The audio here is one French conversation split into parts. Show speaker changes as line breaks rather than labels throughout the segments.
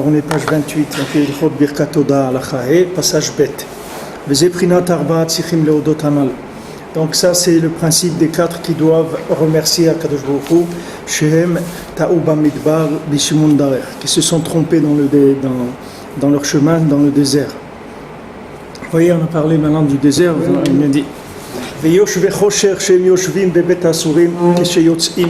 Alors on est page 28, donc Ilchot Birkat Toda Halacha He, passage Bet. Veze Prinat Arba Tzichim Leodot Hanal. Donc ça c'est le principe des quatre qui doivent remercier Akadosh Baruch Hu, Shehem Ta'u Bamidbar Bishimun Darer, qui se sont trompés dans leur chemin dans le désert. Vous voyez, on a parlé maintenant du désert, on a dit Veyoshve Chosher Shem Yoshvim Bebet Asurim Kesheyotzim.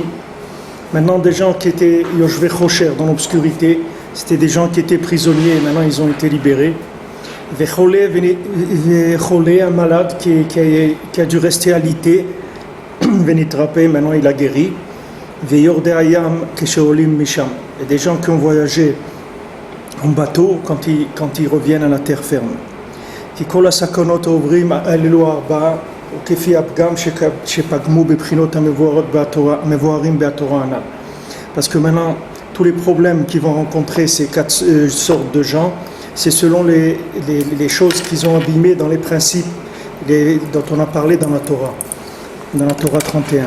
Maintenant, des gens qui étaient Yoshve Chosher dans l'obscurité, c'était des gens qui étaient prisonniers, et maintenant ils ont été libérés. Vecholé, un malade qui a dû rester alité, Venitrapé, maintenant il a guéri. Veyordéayam Kesheolim Misham. Et des gens qui ont voyagé en bateau quand ils reviennent à la terre ferme. Qui kola sakonot ovrim alelu arba. Parce que maintenant, tous les problèmes qu'ils vont rencontrer, ces quatre sortes de gens, c'est selon les choses qu'ils ont abîmées dans les principes dont on a parlé dans la Torah 31.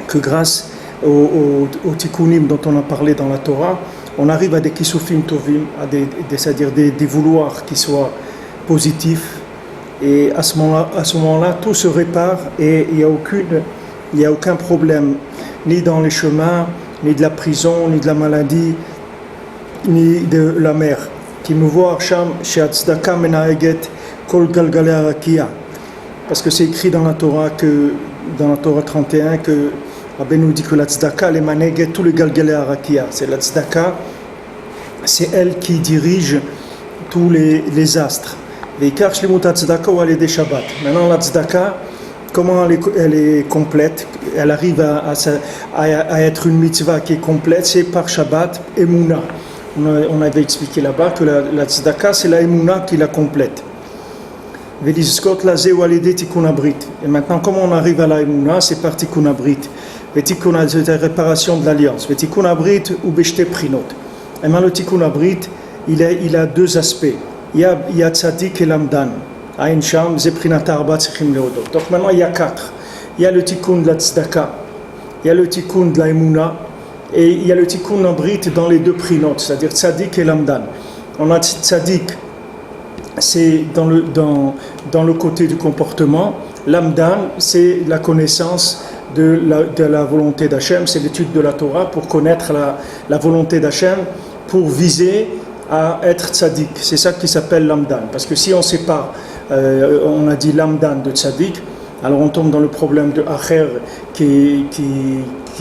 Que grâce au tikkunim dont on a parlé dans la Torah, on arrive à des kisufim tovim, c'est-à-dire des vouloirs qui soient positifs, et à ce moment-là, tout se répare et il n'y a aucun problème, ni dans les chemins, ni de la prison, ni de la maladie, ni de la mer. Parce que c'est écrit dans la Torah 31 que Rabbi nous dit que la tzedaka, les maneget, tous les galgalé arakia, c'est la tzedaka, c'est elle qui dirige tous les astres. Veikar shlimut tzedaka ou des Shabbat. Maintenant la tzedaka, comment elle est complète, elle arrive à être une mitzvah qui est complète, c'est par Shabbat, Emouna. On avait expliqué là-bas que la tzedaka, c'est la Emouna qui la complète. Velizkot lazé ou des tikkun abrit. Et maintenant, comment on arrive à la Emouna, c'est par tikkun abrit. C'est la réparation de l'alliance. Le tikkun abrit ou beshte prinot. Et maintenant le tikkun abrit, il a deux aspects. Il y a tzadik et lamdan. Aïn sham zeprinat arba tzichim leodot. Donc maintenant il y a quatre. Il y a le tikkun de la tzedaka, il y a le tikkun de la emuna, et il y a le tikkun abrit dans les deux prinot, c'est-à-dire tzadik et lamdan. On a tzadik, c'est dans le côté du comportement. Lamdan, c'est la connaissance de la volonté d'Hachem, c'est l'étude de la Torah pour connaître la volonté d'Hachem, pour viser à être tzaddik. C'est ça qui s'appelle l'amdan. Parce que si on sépare, on a dit l'amdan de tzaddik, alors on tombe dans le problème de Acher qui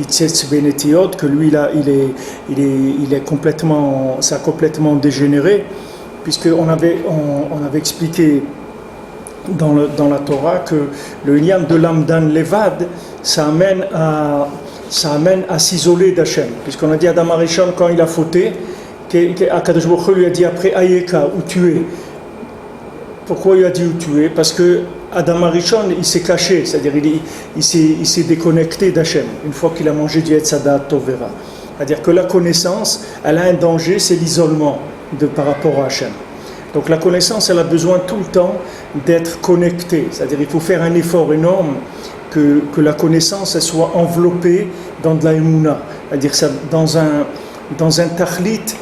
tzetz benetiot, que lui là, il est complètement, ça a complètement dégénéré, puisqu'on avait expliqué dans la Torah que le lien de l'amdan levad, ça amène à s'isoler d'Hachem, puisqu'on a dit Adam Arishon quand il a fauté, Akadosh Baruch Hu lui a dit après Ayeka, où tu es. Pourquoi il a dit où tu es? Parce que Adam Arishon il s'est caché, c'est-à-dire il s'est déconnecté d'Hachem une fois qu'il a mangé du Etz Hadat Tovera. C'est-à-dire que la connaissance, elle a un danger, c'est l'isolement par rapport à Hachem. Donc la connaissance, elle a besoin tout le temps d'être connectée. C'est-à-dire il faut faire un effort énorme que la connaissance elle soit enveloppée dans de la emuna. C'est-à-dire ça, dans un tahlit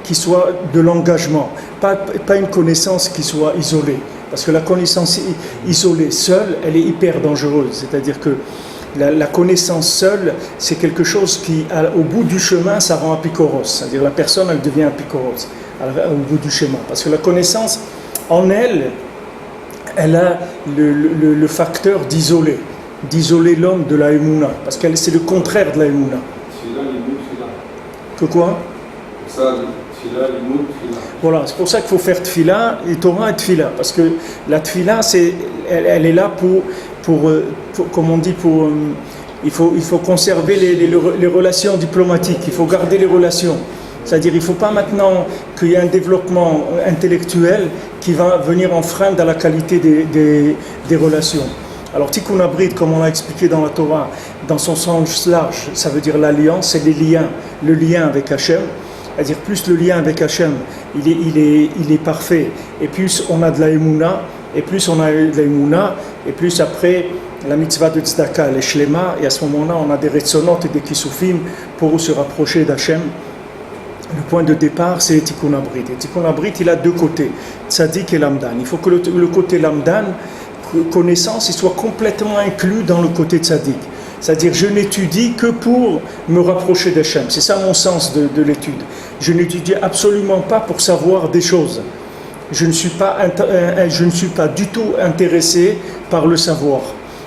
qui soit de l'engagement. Pas une connaissance qui soit isolée. Parce que la connaissance isolée seule, elle est hyper dangereuse. C'est-à-dire que la connaissance seule, c'est quelque chose qui, au bout du chemin, ça rend apicoros. C'est-à-dire la personne, elle devient apicoros au bout du chemin. Parce que la connaissance, en elle a le facteur d'isoler l'homme de la Emouna. Parce que c'est le contraire de la Emouna. Que quoi? Voilà, c'est pour ça qu'il faut faire tfila, et Torah et tfila. Parce que la tfila, elle est là pour comme on dit, il faut conserver les relations diplomatiques, il faut garder les relations. C'est-à-dire il ne faut pas maintenant qu'il y ait un développement intellectuel qui va venir enfreindre à la qualité des relations. Alors tikkun abrit, comme on l'a expliqué dans la Torah, dans son sens large, ça veut dire l'alliance, c'est le lien avec Hachem. C'est-à-dire plus le lien avec Hachem, il est parfait, et plus on a de la Emouna, et plus on a de la Emouna, et plus après la mitzvah de tzedaka, elle est shlema, et à ce moment-là, on a des retsonot et des kisufim pour se rapprocher d'Hachem. Le point de départ, c'est Tikkun Abrit. Et Tikkun Abrit, il a deux côtés, Tzadik et Lamdan. Il faut que le côté Lamdan, connaissance, il soit complètement inclus dans le côté Tzadik. C'est-à-dire, je n'étudie que pour me rapprocher d'Hachem. C'est ça mon sens de l'étude. Je n'étudie absolument pas pour savoir des choses. Je ne suis pas du tout intéressé par le savoir.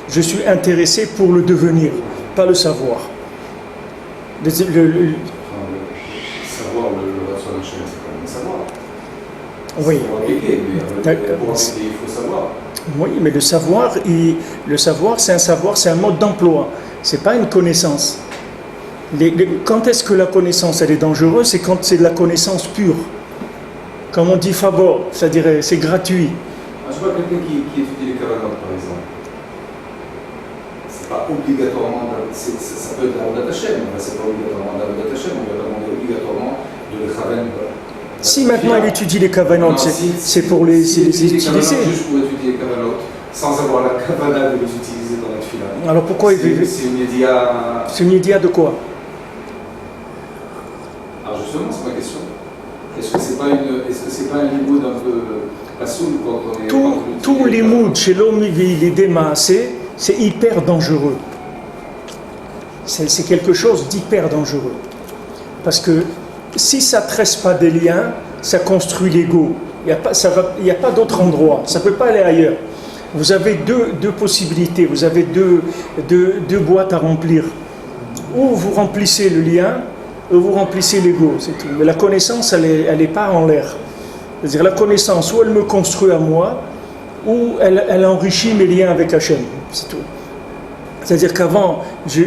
Je suis intéressé pour le devenir, pas le savoir.
Savoir le ratio d'Hachem, c'est quand même le savoir.
Oui.
Mais pour appliquer, il faut savoir.
Oui, mais le savoir, c'est un mode d'emploi. C'est pas une connaissance. Quand est-ce que la connaissance elle est dangereuse? C'est quand c'est de la connaissance pure. Comme on dit favor, c'est-à-dire c'est gratuit.
Je vois quelqu'un qui étudie les kavanot, par exemple. C'est pas obligatoirement, ça peut être l'Avodat Hashem, mais c'est pas obligatoirement l'Avodat Hashem, on va demander obligatoirement de les kavanot.
Si maintenant il étudie les kavanot, c'est pour les utiliser.
Juste pour étudier les kavanot, sans avoir la kavana de les utiliser dans la tefila.
Alors pourquoi
c'est une idéa.
C'est une idéa de quoi?
Alors justement, c'est ma question. Est-ce que c'est pas un limoud un peu passoul quand on est.
Tous les moods chez l'homme, les démassés, c'est hyper dangereux. C'est quelque chose d'hyper dangereux. Parce que si ça ne tresse pas des liens, ça construit l'ego. Il n'y a pas d'autre endroit. Ça ne peut pas aller ailleurs. Vous avez deux possibilités. Vous avez deux boîtes à remplir. Ou vous remplissez le lien, ou vous remplissez l'ego. C'est tout. Mais la connaissance, elle n'est pas en l'air. C'est-à-dire la connaissance, ou elle me construit à moi, ou elle enrichit mes liens avec Hachem. C'est tout. C'est-à-dire qu'avant, je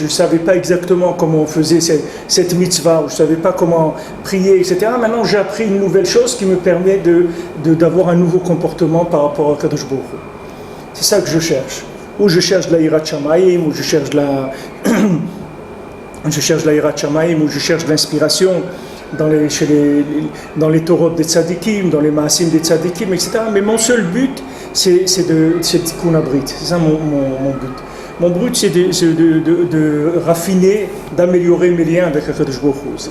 ne savais pas exactement comment on faisait cette mitzvah, ou je ne savais pas comment prier, etc. Maintenant, j'ai appris une nouvelle chose qui me permet d'avoir un nouveau comportement par rapport à Kadosh Baruch Hu. C'est ça que je cherche. Ou je cherche de la Yirat Shamayim, ou je cherche de la Yirat Shamayim, ou je cherche de l'inspiration dans les Torot des Tzadikim, dans les Maasim des Tzadikim, etc. Mais mon seul but, c'est Tikkun Abrit. C'est ça mon but. Mon but, c'est de raffiner, d'améliorer mes liens avec HaKadosh Baruch Hu.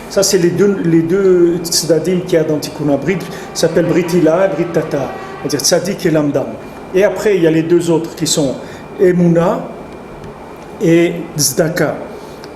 Ça, c'est les deux Tzadim qu'il y a dans Tikkun Abrit. Ça s'appelle Brit Ila et Brit Tata. C'est-à-dire Tzadik et Lamdam. Et après, il y a les deux autres qui sont Emuna et Tzedaka.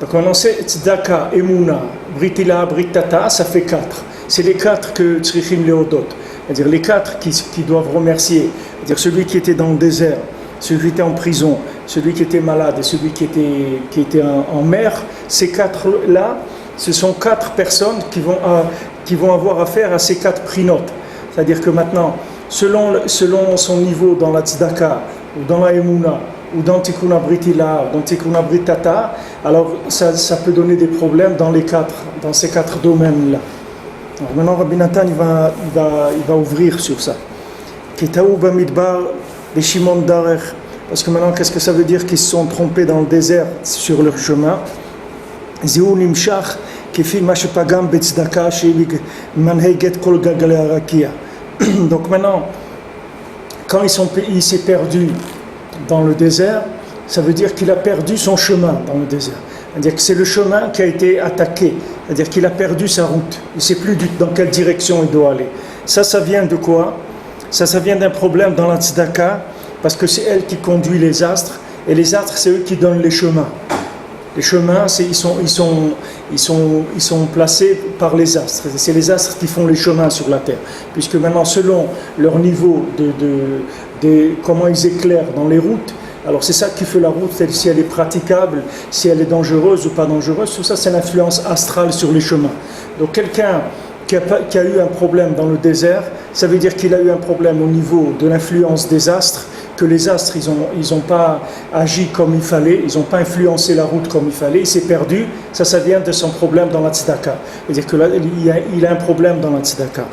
Donc maintenant, c'est Tzedaka, Emuna, Brit Ila, Brit Tata, ça fait 4. C'est les 4 que Tzrichim Leodot. C'est-à-dire les 4 qui doivent remercier. C'est-à-dire celui qui était dans le désert, celui qui était en prison, celui qui était malade et celui qui était en mer. Ces 4-là, ce sont 4 personnes qui vont avoir affaire à ces 4 prinotes. C'est-à-dire que maintenant, selon son niveau dans la Tzedaka, ou dans la Emuna, ou dans Tikkun Abrit Ila, ou dans Tikkun Abrit Tata, alors ça peut donner des problèmes dans ces 4 domaines-là. Alors maintenant, Rabbi Nathan il va ouvrir sur ça. Ketaou bamidbar les Shimon Darer. Parce que maintenant, qu'est-ce que ça veut dire qu'ils se sont trompés dans le désert sur leur chemin? Zéou nimshach kefi mashepagam betzdaka shevig manheget kol galgalei harakia. Donc maintenant, quand il s'est perdu dans le désert, ça veut dire qu'il a perdu son chemin dans le désert. C'est-à-dire que c'est le chemin qui a été attaqué. C'est-à-dire qu'il a perdu sa route. Il ne sait plus dans quelle direction il doit aller. Ça vient de quoi? Ça vient d'un problème dans la tzedaka, parce que c'est elle qui conduit les astres, et les astres, c'est eux qui donnent les chemins. Les chemins, ils sont placés par les astres. C'est les astres qui font les chemins sur la terre. Puisque maintenant, selon leur niveau de comment ils éclairent dans les routes, alors c'est ça qui fait la route, si elle est praticable, si elle est dangereuse ou pas dangereuse, tout ça c'est l'influence astrale sur les chemins. Donc quelqu'un qui a eu un problème dans le désert, ça veut dire qu'il a eu un problème au niveau de l'influence des astres, que les astres ils ont pas agi comme il fallait, ils n'ont pas influencé la route comme il fallait, il s'est perdu, ça vient de son problème dans la tzedaka. C'est-à-dire que là, il a un problème dans la tzedaka.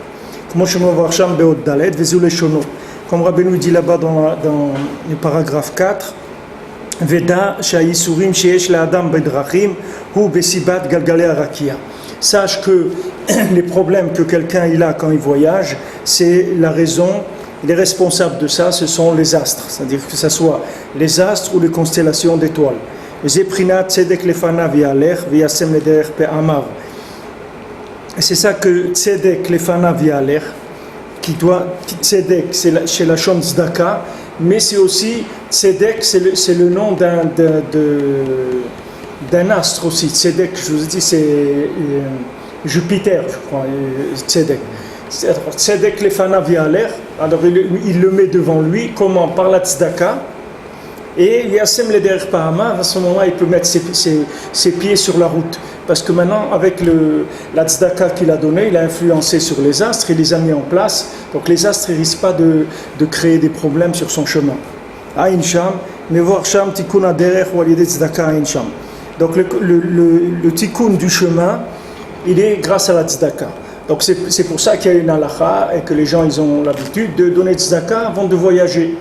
Comme Rabbeinu dit là-bas dans le paragraphe 4, Veda sha'yisurim sheyesh la'adam bedrachim hu besibat galgalei harakia. Sache que les problèmes que quelqu'un il a quand il voyage, c'est la raison il est responsable de ça, ce sont les astres, c'est-à-dire que ce soit les astres ou les constellations d'étoiles. Et c'est ça que Tzedek Lefanav Yalech, Tzedek c'est chez la Shon Tzedaka, mais c'est aussi Tzedek, c'est le nom d'un astre aussi. Tzedek, je vous ai dit, c'est Jupiter, je crois, Tzedek. Tzedek Lefanav Yalech, alors il le met devant lui, comment? Par la Tzedaka. Et Yasem Lederech Pa'ama, à ce moment-là, il peut mettre ses pieds sur la route. Parce que maintenant, avec la tzedaka qu'il a donnée, il a influencé sur les astres, il les a mis en place. Donc les astres ne risquent pas de créer des problèmes sur son chemin. Aïn Sham, Mevoir Sham, Tikkun Aderech, Walide Tzedaka Aïn Sham. Donc le tikkun du chemin, il est grâce à la tzedaka. Donc c'est pour ça qu'il y a une halakha et que les gens ils ont l'habitude de donner tzedaka avant de voyager.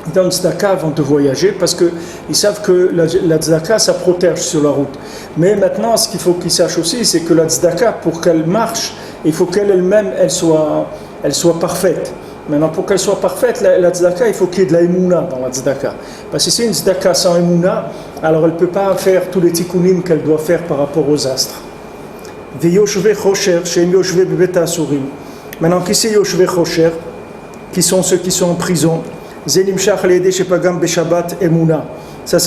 Ils donnent tzedaka avant de voyager parce qu'ils savent que la tzedaka ça protège sur la route. Mais maintenant, ce qu'il faut qu'ils sachent aussi, c'est que la tzedaka, pour qu'elle marche, il faut qu'elle-même elle soit parfaite. Maintenant, pour qu'elle soit parfaite, la tzedaka, il faut qu'il y ait de la émouna dans la tzedaka. Parce que si c'est une tzedaka sans émouna, alors elle ne peut pas faire tous les tikkunim qu'elle doit faire par rapport aux astres. Maintenant, qui c'est Yoshve Chosher? Qui sont ceux qui sont en prison? Ça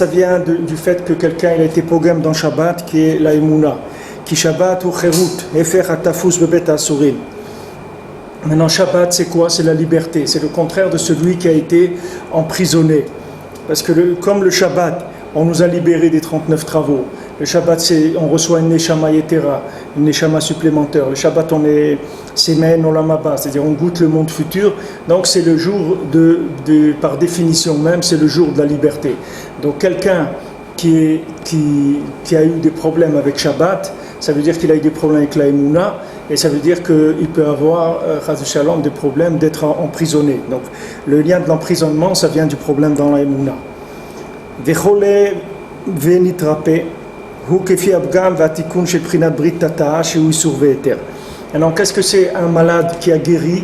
vient du fait que quelqu'un il a été pogam dans Shabbat, qui est la Emouna. Qui Shabbat ou Cherut, Efer Hatafus Bebet Asurim. Maintenant, Shabbat, c'est quoi? C'est la liberté. C'est le contraire de celui qui a été emprisonné. Parce que comme le Shabbat, on nous a libérés des 39 travaux. Le Shabbat, on reçoit une Neshama Yetera, une Neshama supplémentaire. Le Shabbat, c'est Me'en Olam Haba, c'est-à-dire on goûte le monde futur. Donc c'est le jour, par définition même, c'est le jour de la liberté. Donc quelqu'un qui a eu des problèmes avec Shabbat, ça veut dire qu'il a eu des problèmes avec la Emouna, et ça veut dire qu'il peut avoir, Chas Shalom, des problèmes d'être emprisonné. Donc le lien de l'emprisonnement, ça vient du problème dans la Emouna. Vechole venitrape. Alors, qu'est-ce que c'est un malade qui a guéri?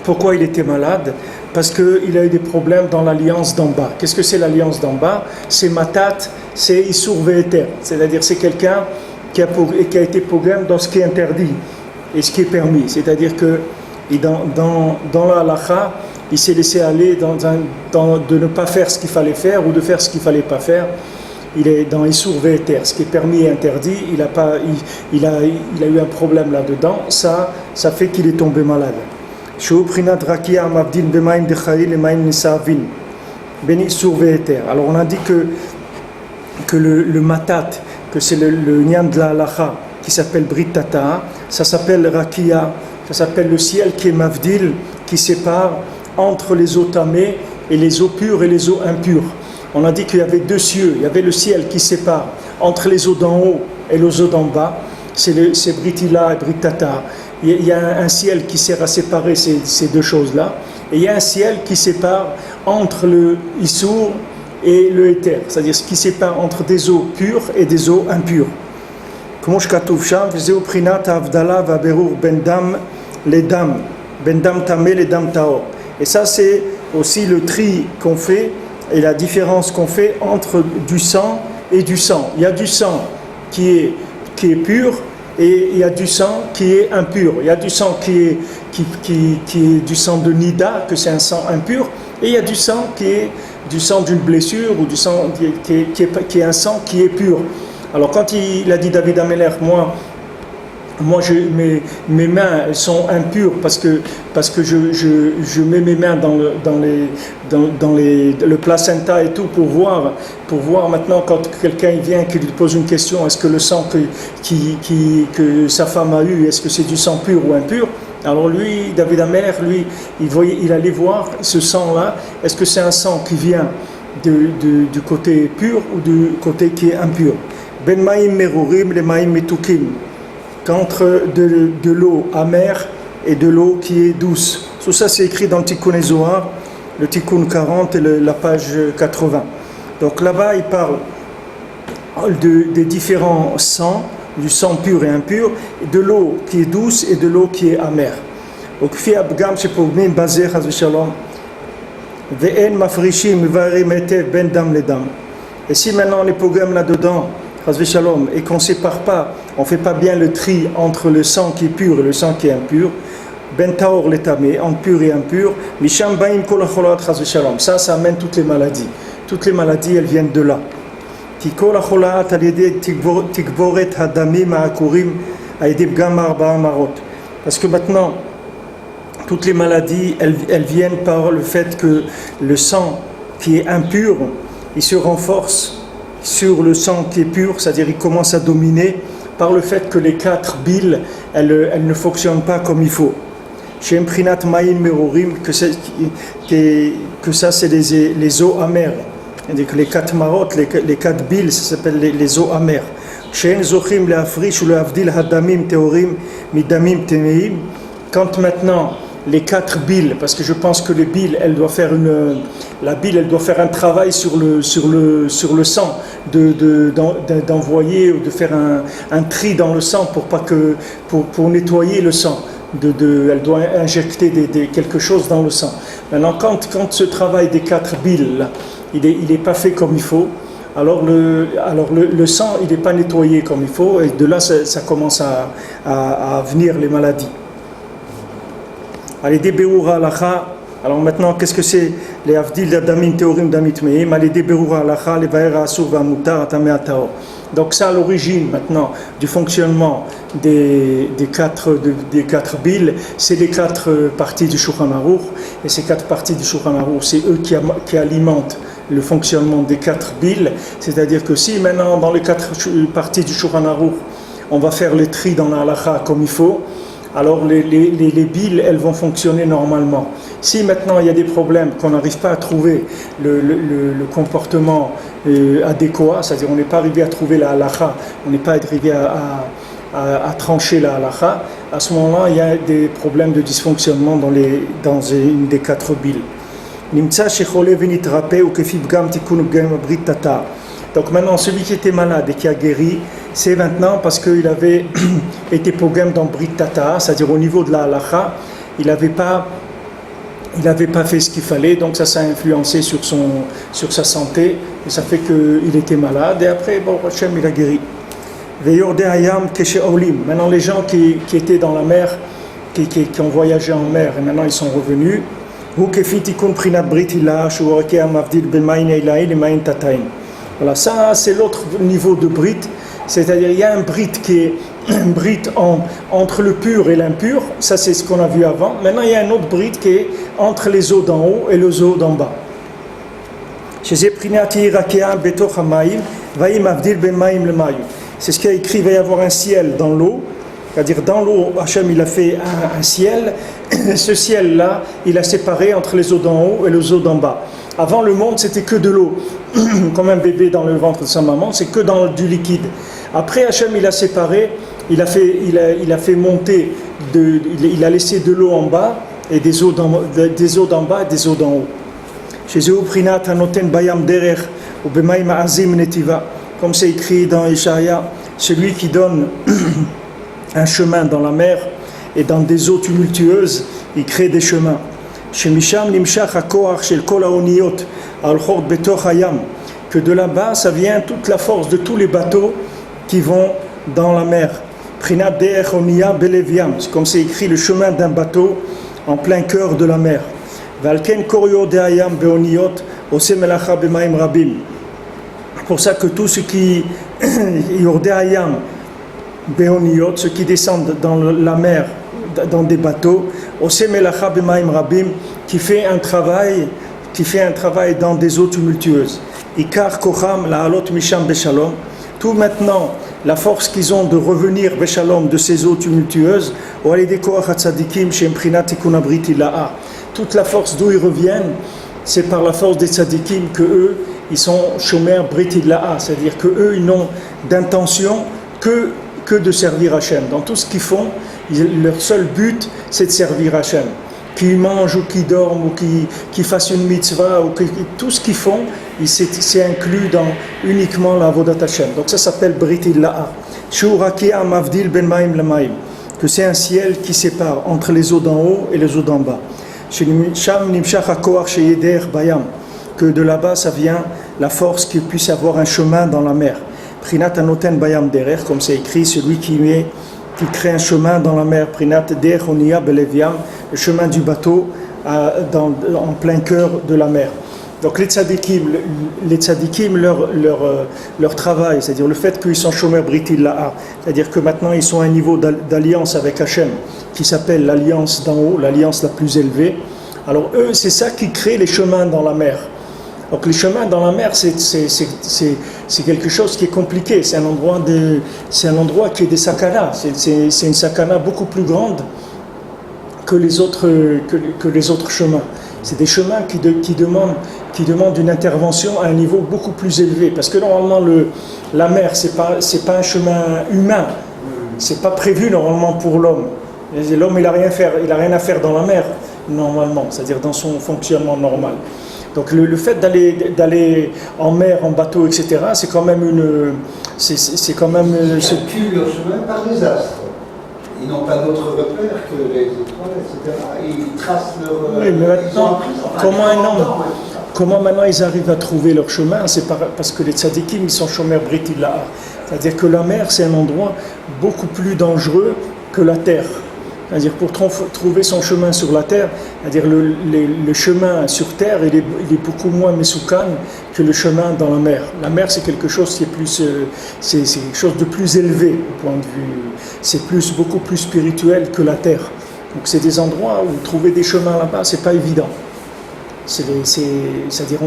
Pourquoi il était malade? Parce qu'il a eu des problèmes dans l'alliance d'en bas. Qu'est-ce que c'est l'alliance d'en bas? C'est matat, c'est Isur Ve'eter. C'est-à-dire c'est quelqu'un qui a été pogam dans ce qui est interdit et ce qui est permis. C'est-à-dire que dans la halakha, il s'est laissé aller de ne pas faire ce qu'il fallait faire ou de faire ce qu'il ne fallait pas faire. Il est dans Isur Ve'eter, ce qui est permis et interdit, il a eu un problème là-dedans, ça fait qu'il est tombé malade. Alors on a dit que le matat, que c'est le nian de la halacha, qui s'appelle Brit Tata, ça s'appelle Rakia, ça s'appelle le ciel qui est Mavdil, qui sépare entre les eaux tamées et les eaux pures et les eaux impures. On a dit qu'il y avait deux cieux, il y avait le ciel qui sépare entre les eaux d'en haut et les eaux d'en bas, c'est Britila et Britata. Il y a un ciel qui sert à séparer ces deux choses-là, et il y a un ciel qui sépare entre le Issour et le Éther, c'est-à-dire ce qui sépare entre des eaux pures et des eaux impures. Comment je katouv sham, v'zeu prinat avdala v'aberur ben dam les dam, ben dam tamé les dam taor. Et ça c'est aussi le tri qu'on fait et la différence qu'on fait entre du sang et du sang. Il y a du sang qui est pur et il y a du sang qui est impur. Il y a du sang qui est du sang de Nida, que c'est un sang impur, et il y a du sang qui est du sang d'une blessure ou du sang qui est un sang qui est pur. Alors quand il a dit David Ameler, moi mes mains elles sont impures parce que je mets mes mains dans le placenta et tout pour voir maintenant quand quelqu'un vient qui lui pose une question, est-ce que le sang que sa femme a eu, est-ce que c'est du sang pur ou impur? Alors lui, David Ameler, il allait voir ce sang-là, est-ce que c'est un sang qui vient du côté pur ou du côté qui est impur? Ben maïm merurim le maïm metukim, qu'entre de l'eau amère et de l'eau qui est douce. Tout ça c'est écrit dans le Tikkun Zohar, le Tikkun 40 et la page 80. Donc là-bas il parle des différents sangs, du sang pur et impur, de l'eau qui est douce et de l'eau qui est amère. וכפי הפגם שפוגמים בזה חס ושלום, ואין מפרישים מבארים היטב בין דם לדם. Et si maintenant on est pogam là-dedans, חס ושלום, et qu'on ne sépare pas, on ne fait pas bien le tri entre le sang qui est pur et le sang qui est impur, ben taor le tamé, entre pur et impur, misham baim kol acholot chas v'shalom. Ça amène toutes les maladies. Toutes les maladies, elles viennent de là. Ki kol acholot al yedei tikvoret hadamim ha'akurim al yedei bgam arba'a marot. Parce que maintenant, toutes les maladies, elles viennent par le fait que le sang qui est impur, il se renforce sur le sang qui est pur, c'est-à-dire il commence à dominer par le fait que les 4 billes, elles ne fonctionnent pas comme il faut. Chez Mprinat Maïn Merorim, que ça c'est les eaux amères. C'est-à-dire que les 4 marottes, les 4 billes, ça s'appelle les eaux amères. Chez Zochim le Afrish ou le Avdil Hadamim Teorim Midamim Temeim. Quand maintenant les 4 billes, parce que je pense que les billes, la bile, elle doit faire un travail sur le sang, d'envoyer ou de faire un tri dans le sang pour nettoyer le sang. Elle doit injecter quelque chose dans le sang. Maintenant, quand ce travail des 4 billes, là, il n'est pas fait comme il faut, alors le sang, il n'est pas nettoyé comme il faut, et de là, ça commence à venir les maladies. Allez, Beroura Alacha. Alors maintenant, qu'est-ce que c'est les Avdil d'Adamin Théorim d'Amitmeim? Allez, Beroura Alacha, les Vaera Asur Vamutar, Atamea Taor. Donc, ça, à l'origine maintenant du fonctionnement des 4 billes, c'est les 4 parties du Shulchan Aruch. Et ces 4 parties du Shulchan Aruch, c'est eux qui alimentent le fonctionnement des 4 billes. C'est-à-dire que si maintenant, dans les 4 parties du Shulchan Aruch, on va faire les tri dans la halacha comme il faut, alors les billes, elles vont fonctionner normalement. Si maintenant il y a des problèmes, qu'on n'arrive pas à trouver le comportement adéquat, c'est-à-dire on n'est pas arrivé à trouver la halacha, on n'est pas arrivé à trancher la halacha, à ce moment-là, il y a des problèmes de dysfonctionnement dans une des 4 billes. Nimtsa shechole venitrape ou kefibgam tikun bgam brit tatar. Donc maintenant, celui qui était malade et qui a guéri, c'est maintenant parce qu'il avait été pogam dans Brit Tata, c'est-à-dire au niveau de la halacha, il n'avait pas fait ce qu'il fallait, donc ça a influencé sur sa santé, et ça fait qu'il était malade, et après, bon, Hachem, il a guéri. Maintenant, les gens qui étaient dans la mer, qui ont voyagé en mer, et maintenant ils sont revenus, voilà, ça c'est l'autre niveau de Brit, c'est-à-dire il y a un Brit qui est un Brit entre le pur et l'impur, ça c'est ce qu'on a vu avant. Maintenant il y a un autre Brit qui est entre les eaux d'en haut et les eaux d'en bas. C'est ce qu'il a écrit, il va y avoir un ciel dans l'eau, c'est-à-dire dans l'eau, Hachem il a fait un ciel, ce ciel-là, il a séparé entre les eaux d'en haut et les eaux d'en bas. Avant le monde c'était que de l'eau, comme un bébé dans le ventre de sa maman, c'est que dans du liquide. Après Hachem il a séparé, il a fait monter, il a laissé de l'eau en bas et des eaux d'en bas et des eaux d'en haut. Comme c'est écrit dans Ishaïa, celui qui donne un chemin dans la mer et dans des eaux tumultueuses, il crée des chemins. Que de là-bas, ça vient toute la force de tous les bateaux qui vont dans la mer. C'est comme c'est écrit, le chemin d'un bateau en plein cœur de la mer. Pour ça que tout ce qui ceux qui descendent dans la mer, dans des bateaux, qui fait un travail dans des eaux tumultueuses. Tout maintenant, la force qu'ils ont de revenir Beshalom de ces eaux tumultueuses, toute la force d'où ils reviennent, c'est par la force des tzadikim que eux, ils sont shomer britillaha, c'est-à-dire que eux, ils n'ont d'intention que de servir Hachem. Dans tout ce qu'ils font, leur seul but, c'est de servir Hachem. Qu'ils mangent ou qu'ils dorment ou qu'ils fassent une mitzvah, tout ce qu'ils font, c'est inclus dans uniquement la Avodat Hachem. Donc ça s'appelle Brit Illaha. que c'est un ciel qui sépare entre les eaux d'en haut et les eaux d'en bas. Que de là-bas ça vient la force qu'il puisse avoir un chemin dans la mer. Prinat anoten bayam derer, comme c'est écrit, celui qui crée un chemin dans la mer. Prinat der onia beleviam, le chemin du bateau en plein cœur de la mer. Donc les tzadikim leur travail, c'est-à-dire le fait qu'ils sont shomer britil la'a, c'est-à-dire que maintenant ils sont à un niveau d'alliance avec Hachem qui s'appelle l'alliance d'en haut, l'alliance la plus élevée. Alors eux, c'est ça qui crée les chemins dans la mer. Donc les chemins dans la mer, c'est quelque chose qui est compliqué. C'est un endroit qui est des sakanas. C'est une sakana beaucoup plus grande que les autres chemins. C'est des chemins qui demandent une intervention à un niveau beaucoup plus élevé. Parce que normalement, la mer, c'est pas un chemin humain. C'est pas prévu normalement pour l'homme. L'homme, il n'a rien à faire dans la mer, normalement, c'est-à-dire dans son fonctionnement normal. Donc le fait d'aller en mer, en bateau, etc., c'est quand même
Ils calculent leur chemin par les astres. Ils n'ont pas d'autres repères que les étoiles, etc. Ils tracent leur...
Oui, mais maintenant, comment maintenant ils arrivent à trouver leur chemin? C'est parce que les tzadikim, ils sont shomer britil la'a. C'est-à-dire que la mer, c'est un endroit beaucoup plus dangereux que la terre. C'est-à-dire pour trouver son chemin sur la terre, c'est-à-dire le chemin sur terre, il est beaucoup moins mesoukan que le chemin dans la mer. La mer, c'est quelque chose qui est plus, c'est quelque chose de plus élevé au point de vue, c'est beaucoup plus spirituel que la terre. Donc c'est des endroits où trouver des chemins là-bas, c'est pas évident. C'est-à-dire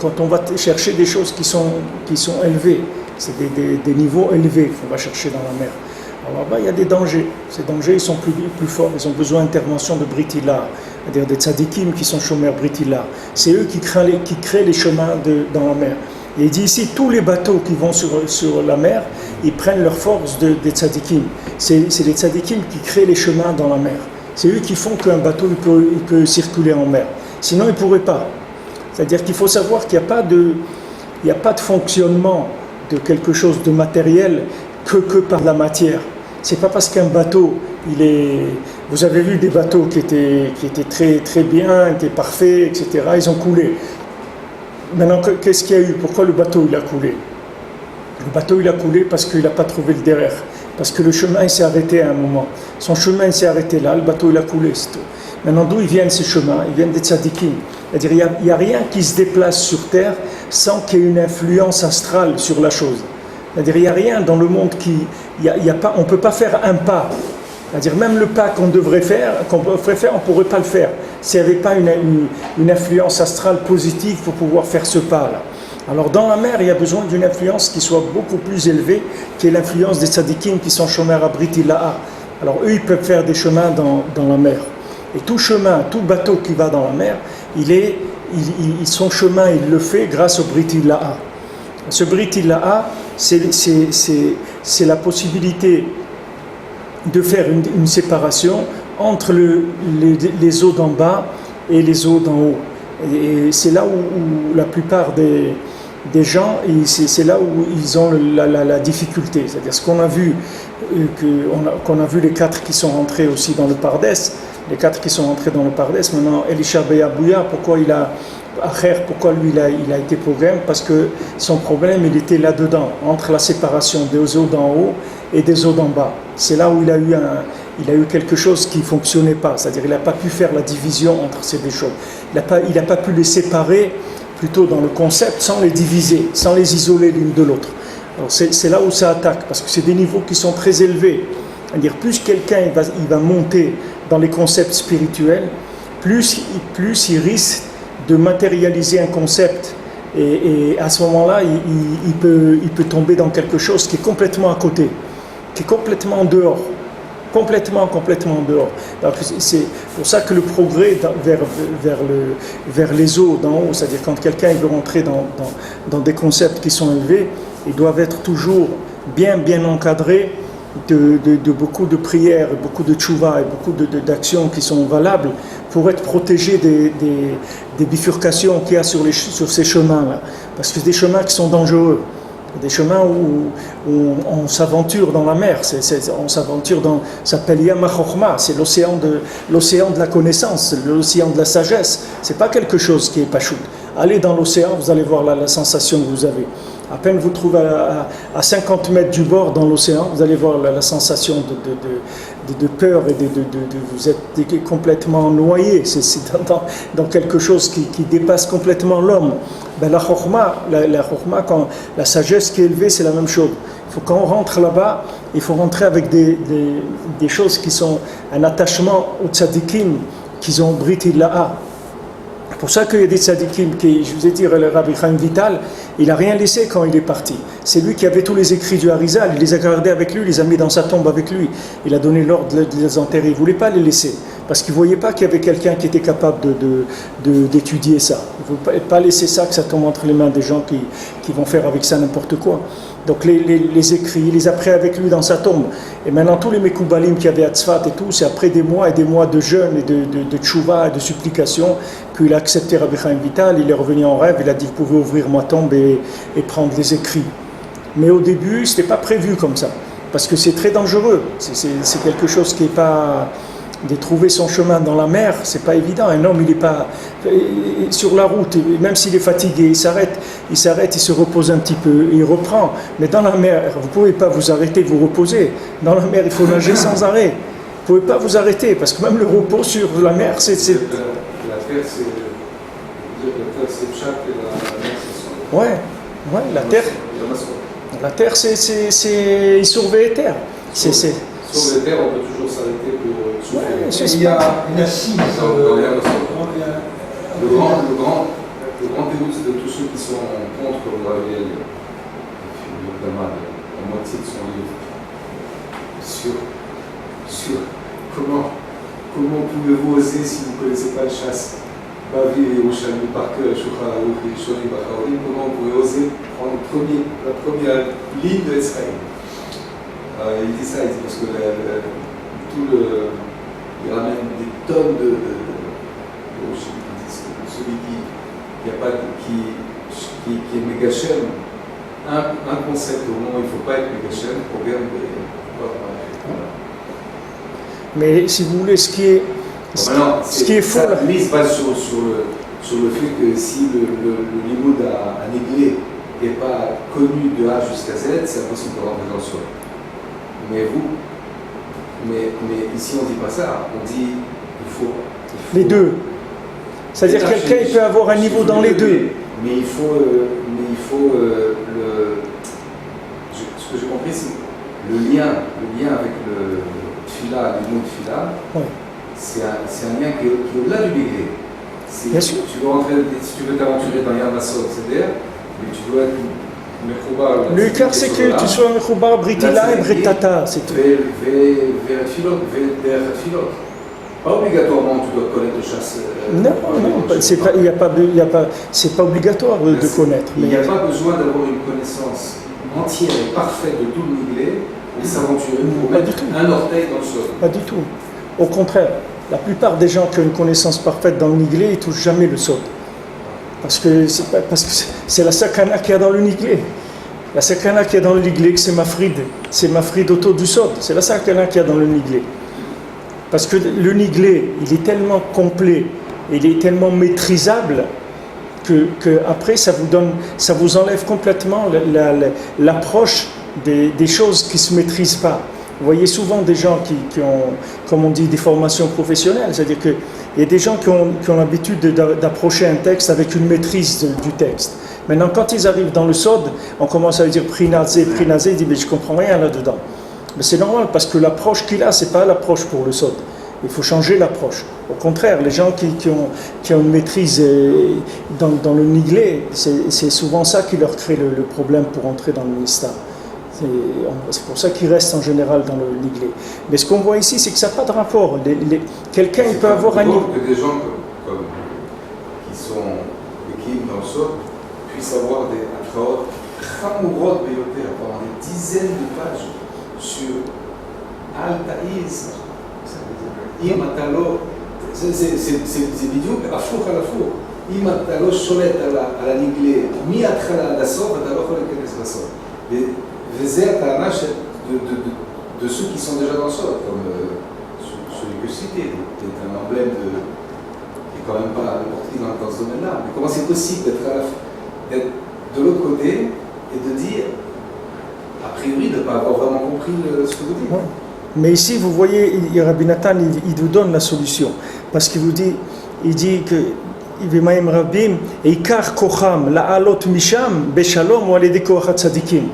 quand on va chercher des choses qui sont élevées, c'est des niveaux élevés qu'on va chercher dans la mer. Alors là-bas, il y a des dangers. Ces dangers, ils sont plus forts. Ils ont besoin d'intervention de Britila, c'est-à-dire des tzadikim qui sont chômeurs Britila. C'est eux qui créent les chemins dans la mer. Et il dit ici, tous les bateaux qui vont sur la mer, ils prennent leur force des tzadikim. C'est les tzadikim qui créent les chemins dans la mer. C'est eux qui font qu'un bateau il peut circuler en mer. Sinon, il ne pourrait pas. C'est-à-dire qu'il faut savoir qu'il n'y a pas de fonctionnement de quelque chose de matériel que par la matière. C'est pas parce qu'un bateau, vous avez vu des bateaux qui étaient très, très bien, qui étaient parfaits, etc., ils ont coulé. Maintenant, qu'est-ce qu'il y a eu? Pourquoi le bateau il a coulé? Le bateau il a coulé parce qu'il n'a pas trouvé le derrière, parce que le chemin il s'est arrêté à un moment. Son chemin il s'est arrêté là, le bateau il a coulé, c'est tout. Maintenant, d'où ils viennent ces chemins? Ils viennent des tzadikim. C'est-à-dire il n'y a rien qui se déplace sur terre sans qu'il y ait une influence astrale sur la chose. C'est-à-dire il n'y a rien dans le monde on ne peut pas faire un pas. C'est-à-dire même le pas qu'on ferait faire, on ne pourrait pas le faire s'il n'y avait pas une influence astrale positive pour pouvoir faire ce pas-là. Alors dans la mer, il y a besoin d'une influence qui soit beaucoup plus élevée, qui est l'influence des tzadikim qui sont shomer à Briti La'a. Alors eux, ils peuvent faire des chemins dans la mer. Et tout chemin, tout bateau qui va dans la mer, son chemin, il le fait grâce au Briti La'a. Ce Briti La'a, c'est la possibilité de faire une séparation entre les eaux d'en bas et les eaux d'en haut. Et c'est là où la plupart des gens, c'est là où ils ont la difficulté. C'est-à-dire ce qu'on a vu, qu'on a vu les 4 qui sont rentrés aussi dans le Pardès, les 4 qui sont rentrés dans le Pardès, maintenant Elisha Beyabouya, pourquoi lui il a été problème? Parce que son problème il était là-dedans, entre la séparation des eaux d'en haut et des eaux d'en bas. C'est là où il a eu quelque chose qui ne fonctionnait pas, c'est-à-dire il n'a pas pu faire la division entre ces deux choses. Il n'a pas pu les séparer plutôt dans le concept sans les diviser, sans les isoler l'une de l'autre. Alors c'est là où ça attaque, parce que c'est des niveaux qui sont très élevés. C'est-à-dire plus quelqu'un il va monter dans les concepts spirituels, plus il risque de matérialiser un concept. Et à ce moment-là, il peut tomber dans quelque chose qui est complètement à côté, qui est complètement en dehors. Complètement en dehors. Donc c'est pour ça que le progrès vers les eaux d'en haut, c'est-à-dire quand quelqu'un veut rentrer dans des concepts qui sont élevés, ils doivent être toujours bien encadrés de beaucoup de prières, beaucoup de tchouva et beaucoup d'actions qui sont valables pour être protégés des bifurcations qu'il y a sur ces chemins-là. Parce que c'est des chemins qui sont dangereux. Des chemins où on s'aventure dans la mer, on s'aventure dans, ça s'appelle Yam HaChochma, c'est l'océan de la connaissance, l'océan de la sagesse. C'est pas quelque chose qui est pachout. Allez dans l'océan, vous allez voir la sensation que vous avez. À peine vous trouvez à 50 mètres du bord dans l'océan, vous allez voir la sensation de peur et vous êtes complètement noyé. C'est dans quelque chose qui dépasse complètement l'homme. Ben la chokhma, quand la sagesse qui est élevée, c'est la même chose. Il faut, quand on rentre là-bas, il faut rentrer avec des choses qui sont un attachement aux tzadikim qu'ils ont brité là. C'est pour ça qu'il y a des tzadikim qui, je vous ai dit, le Rabbi Chaim Vital, il n'a rien laissé quand il est parti. C'est lui qui avait tous les écrits du Harizal, il les a gardés avec lui, il les a mis dans sa tombe avec lui. Il a donné l'ordre de les enterrer, il ne voulait pas les laisser. Parce qu'il ne voyait pas qu'il y avait quelqu'un qui était capable d'étudier ça. Il ne voulait pas laisser ça, que ça tombe entre les mains des gens qui vont faire avec ça n'importe quoi. Donc les écrits, il les a pris avec lui dans sa tombe. Et maintenant, tous les Mekoubalim qu'il y avait à Tzfat et tout, c'est après des mois et des mois de jeûne et de tchouva et de supplication qu'il a accepté Rabbi Chaim Vital. Il est revenu en rêve, il a dit « Vous pouvez ouvrir ma tombe et prendre les écrits ». Mais au début, ce n'était pas prévu comme ça. Parce que c'est très dangereux. C'est quelque chose qui n'est pas... De trouver son chemin dans la mer, c'est pas évident. Un homme, il n'est pas sur la route, même s'il est fatigué, il s'arrête, il se repose un petit peu, il reprend. Mais dans la mer, vous ne pouvez pas vous arrêter, vous reposer. Dans la mer, il faut nager sans arrêt. Vous ne pouvez pas vous arrêter, parce que même le repos sur la mer, c'est...
La terre, c'est le chat et la mer, c'est son...
Ouais, la terre, c'est... Il surveille terre.
Sur les terres, on peut toujours s'arrêter pour souffler.
Il y a une assise.
Le grand dégoût de tous ceux qui sont contre le Raviel, la moitié de son livre, sur comment pouvez-vous oser si vous ne connaissez pas le chasse, Bavi et Yerushalmi par cœur, Shulchan Aruch et Shoni Bachaorim, comment vous pouvez oser prendre la première ligne de Israël. Il dit ça, il dit parce que il ramène des tonnes de celui qui est Megachem, un concept au moment où il ne faut pas être Megachem, problème
Mais si vous voulez, ce qui est faux là.
Lui, il se base sur le fait que si le limoud à Néglé n'est pas connu de A jusqu'à Z, c'est impossible de rentrer dans le sol. Mais ici on ne dit pas ça, on dit il faut
les deux. C'est-à-dire que quelqu'un il peut avoir un niveau dans les deux.
Mais il faut ce que j'ai compris, c'est le lien avec le fila, le mot de fila,
ouais. C'est
un lien qui est au-delà du degré.
Bien sûr.
Si tu veux t'aventurer dans Yam HaSod, c'est-à-dire, mais tu dois être
le cœur, c'est que tu sois Mechoubar, Britila et Britata, c'est tout.
Pas obligatoirement, tu dois connaître le chasse.
Non, c'est pas obligatoire de connaître.
Il n'y a pas besoin d'avoir une connaissance entière et parfaite de tout le niglé pour s'aventurer pour mettre un orteil dans le sol.
Pas du tout. Au contraire, la plupart des gens qui ont une connaissance parfaite dans le niglé, ils ne touchent jamais le sod. Parce que c'est la sakana qu'il y a dans le niglé. La sakana qu'il y a dans le niglé, c'est mafrid autour du sod. C'est la sakana qu'il y a dans le niglé. Parce que le niglé, il est tellement complet, il est tellement maîtrisable que après ça vous enlève complètement l'approche des choses qui ne se maîtrisent pas. Vous voyez souvent des gens qui ont, comme on dit, des formations professionnelles, c'est-à-dire qu'il y a des gens qui ont l'habitude d'approcher un texte avec une maîtrise du texte. Maintenant, quand ils arrivent dans le sod, on commence à lui dire prinazé, il dit mais je ne comprends rien là-dedans. Mais c'est normal parce que l'approche qu'il a, ce n'est pas l'approche pour le sod. Il faut changer l'approche. Au contraire, les gens qui ont une maîtrise dans le niglé, c'est souvent ça qui leur crée le problème pour entrer dans le ministère. C'est pour ça qu'ils restent en général dans le niglé. Mais ce qu'on voit ici, c'est que ça n'a pas de rapport. Quelqu'un il peut avoir un niveau.
Que des gens qui sont équipés dans le sol puissent avoir des atraot chamourot beyoter pendant des dizaines de pages sur Al-Taïs, Imatalo. C'est vidéo à four. אם אתה לא שולט על הנגלה מההתחלה עד הסוף, אתה לא יכול להיכנס לסוף. וזה הטענה de ceux qui sont déjà dans le sol, comme celui que je citais, qui est un emblème qui n'est quand même pas n'importe qui dans ce domaine-là. Mais comment c'est possible d'être de l'autre côté et de dire, a priori, de ne pas avoir vraiment compris ce que vous dites?
Ouais. Mais ici, vous voyez, Rabbi Nathan, il vous donne la solution. Parce qu'il vous dit, il dit que Ivimaim Rabbim, Eikar Kocham, La'alot Misham, Beshalom, ou Alede Koachat Tzadikim.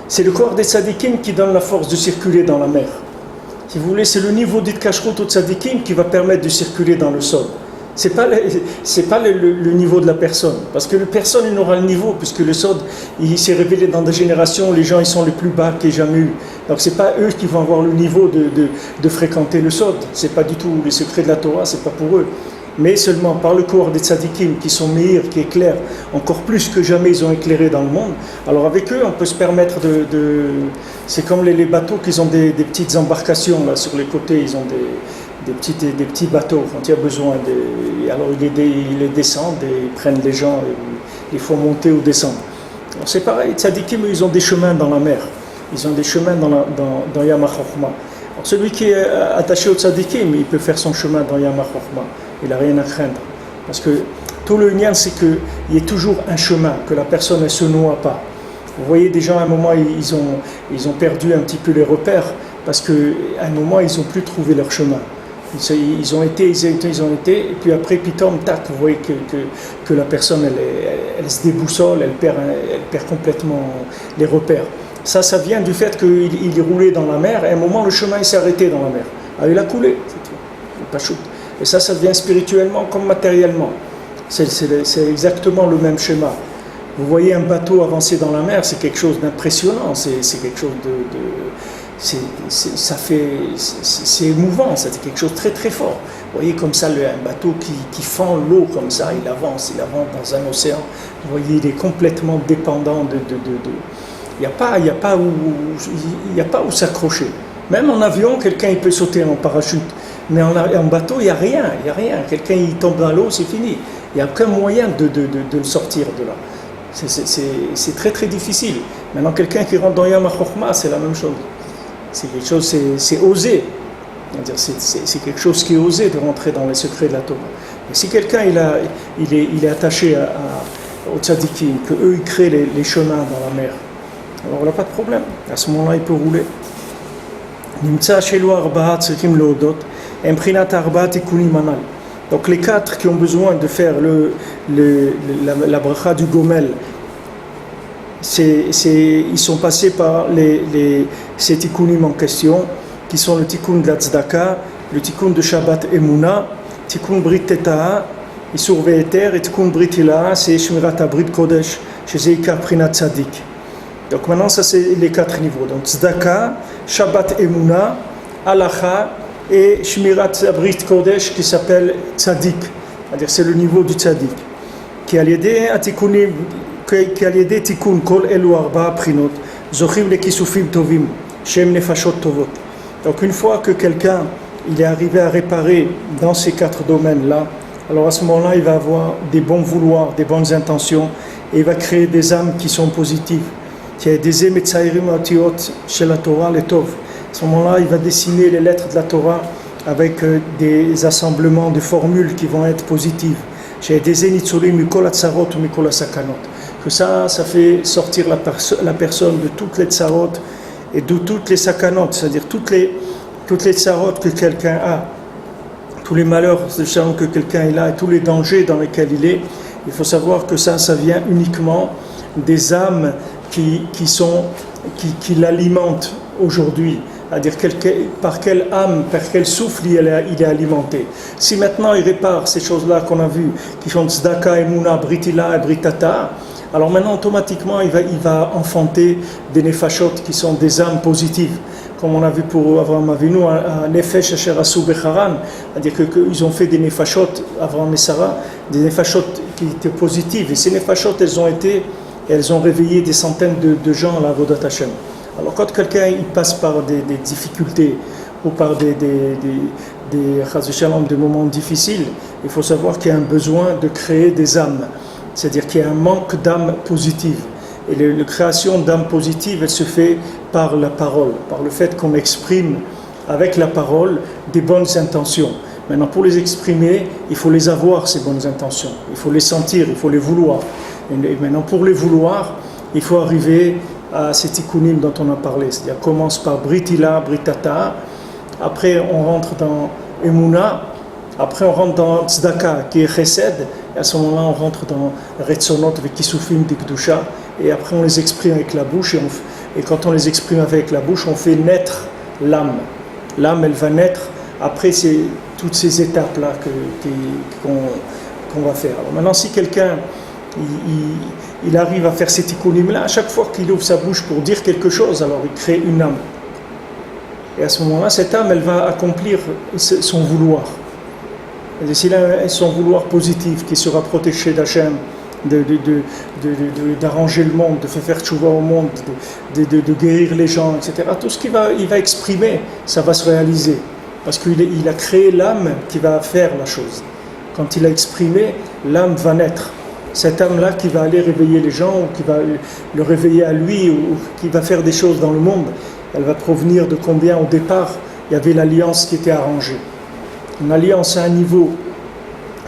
C'est le corps des tzadikim qui donne la force de circuler dans la mer. Si vous voulez, c'est le niveau d'Itkashrut au tzadikim qui va permettre de circuler dans le sol. C'est pas le niveau de la personne. Parce que personne il n'aura le niveau, puisque le sod, il s'est révélé dans des générations, les gens ils sont les plus bas qu'il y ait jamais eu. Donc c'est pas eux qui vont avoir le niveau de fréquenter le sod. C'est pas du tout les secrets de la Torah, c'est pas pour eux. Mais seulement par le corps des tzadikim qui sont meilleurs, qui éclairent encore plus que jamais ils ont éclairé dans le monde. Alors avec eux, on peut se permettre c'est comme les bateaux qui ont des petites embarcations là sur les côtés, ils ont des petits bateaux quand il y a besoin. Alors ils les descendent et ils prennent les gens et il faut monter ou descendre. Alors c'est pareil, les tzadikim, ils ont des chemins dans la mer. Ils ont des chemins dans Yam HaChochma. Alors celui qui est attaché au tzadikim, il peut faire son chemin dans Yam HaChochma. Il n'a rien à craindre. Parce que tout le lien, c'est qu'il y ait toujours un chemin, que la personne ne se noie pas. Vous voyez, des gens, à un moment, ils ont perdu un petit peu les repères, parce qu'à un moment, ils n'ont plus trouvé leur chemin. Ils ont été, et puis après, pitom, tac, vous voyez que la personne, elle se déboussole, elle perd complètement les repères. Ça vient du fait qu'il est roulé dans la mer, et à un moment, le chemin, il s'est arrêté dans la mer. Alors, il a coulé, c'est tout. Pas chute. Et ça devient spirituellement comme matériellement. C'est exactement le même schéma. Vous voyez un bateau avancer dans la mer, c'est quelque chose d'impressionnant, c'est quelque chose c'est émouvant, c'est quelque chose de très très fort. Vous voyez comme ça un bateau qui fend l'eau comme ça, il avance dans un océan. Vous voyez, il est complètement dépendant il n'y a pas où s'accrocher. Même en avion, quelqu'un il peut sauter en parachute. Mais en bateau, il n'y a rien. Quelqu'un il tombe dans l'eau, c'est fini. Il n'y a aucun moyen de le sortir de là. C'est très très difficile. Maintenant, quelqu'un qui rentre dans Yam HaChochma, c'est la même chose. C'est quelque chose, c'est osé. C'est quelque chose qui est osé de rentrer dans les secrets de la Torah. Et si quelqu'un il est attaché aux tzadikim, qu'eux ils créent les chemins dans la mer, alors il n'a pas de problème. À ce moment-là, il peut rouler. Nimtza shelo arba'a tzrichim leodot. Donc les 4 qui ont besoin de faire la bracha du Gomel, ils sont passés par ces tikkunim en question, qui sont le tikkun de la tzedaka, le tikkun de Shabbat Emuna, tikkun Brit Teta'a, Isur Ve'eter, et tikkun Brit Hila'a, c'est Shmirat Brit Kodesh, chez Zeikar Prinat Tzadik. Donc maintenant ça c'est les 4 niveaux. Donc tzedaka, Shabbat Emuna, Halacha, et Shmirat Brit Kodesh qui s'appelle Tzadik, c'est-à-dire c'est le niveau du Tzadik. Qui a l'idée Tikkun Kol Elu Arba Prinot, Zochim le Kisufim Tovim, Shem Nefashot Tovot. Donc une fois que quelqu'un il est arrivé à réparer dans ces 4 domaines-là, alors à ce moment-là il va avoir des bons vouloirs, des bonnes intentions, et il va créer des âmes qui sont positives. Qui a des Emetzairim Atiot chez la Torah, les Tov. À ce moment-là, il va dessiner les lettres de la Torah avec des assemblements de formules qui vont être positives. J'ai des enitzurim mikol atzarot ou mikol asakanot. Que ça fait sortir la personne de toutes les tzarot et de toutes les sakanot, c'est-à-dire toutes les tzarot que quelqu'un a, tous les malheurs que quelqu'un a et tous les dangers dans lesquels il est. Il faut savoir que ça vient uniquement des âmes qui l'alimentent aujourd'hui. C'est-à-dire par quelle âme, par quel souffle il est alimenté. Si maintenant il répare ces choses-là qu'on a vues, qui sont tzedaka, emuna, britila et britata, alors maintenant automatiquement il va enfanter des nefashot qui sont des âmes positives. Comme on a vu pour Avraham Avinu, un nefesh asher asu becharan, c'est-à-dire qu'ils ont fait des nefashot, Avraham et Sarah, des nefashot qui étaient positives. Et ces nefashot, elles ont réveillé des centaines de gens à la Avodat Hashem. Alors quand quelqu'un il passe par des difficultés ou par des moments difficiles, il faut savoir qu'il y a un besoin de créer des âmes. C'est-à-dire qu'il y a un manque d'âmes positives. Et la création d'âmes positives, elle se fait par la parole, par le fait qu'on exprime avec la parole des bonnes intentions. Maintenant, pour les exprimer, il faut les avoir, ces bonnes intentions. Il faut les sentir, il faut les vouloir. Et maintenant, pour les vouloir, il faut arriver à ces tikkunim dont on a parlé. C'est-à-dire, on commence par Britila, Britata, après on rentre dans Emuna, après on rentre dans Tzedaka, qui est Chesed, et à ce moment-là, on rentre dans Retzonot, avec Kisufim, Dikdusha, et après on les exprime avec la bouche, et quand on les exprime avec la bouche, on fait naître l'âme. L'âme, elle va naître après toutes ces étapes-là qu'on va faire. Alors maintenant, si quelqu'un il arrive à faire ces tikkunim-là, à chaque fois qu'il ouvre sa bouche pour dire quelque chose, alors il crée une âme. Et à ce moment-là, cette âme, elle va accomplir son vouloir. Et s'il a son vouloir positif, qui sera protégé d'Hachem, d'arranger le monde, de faire tchouva au monde, de guérir les gens, etc. Tout ce qu'il va exprimer, ça va se réaliser. Parce qu'il a créé l'âme qui va faire la chose. Quand il a exprimé, l'âme va naître. Cette âme-là qui va aller réveiller les gens, ou qui va le réveiller à lui, ou qui va faire des choses dans le monde, elle va provenir de combien au départ il y avait l'alliance qui était arrangée. Une alliance à un niveau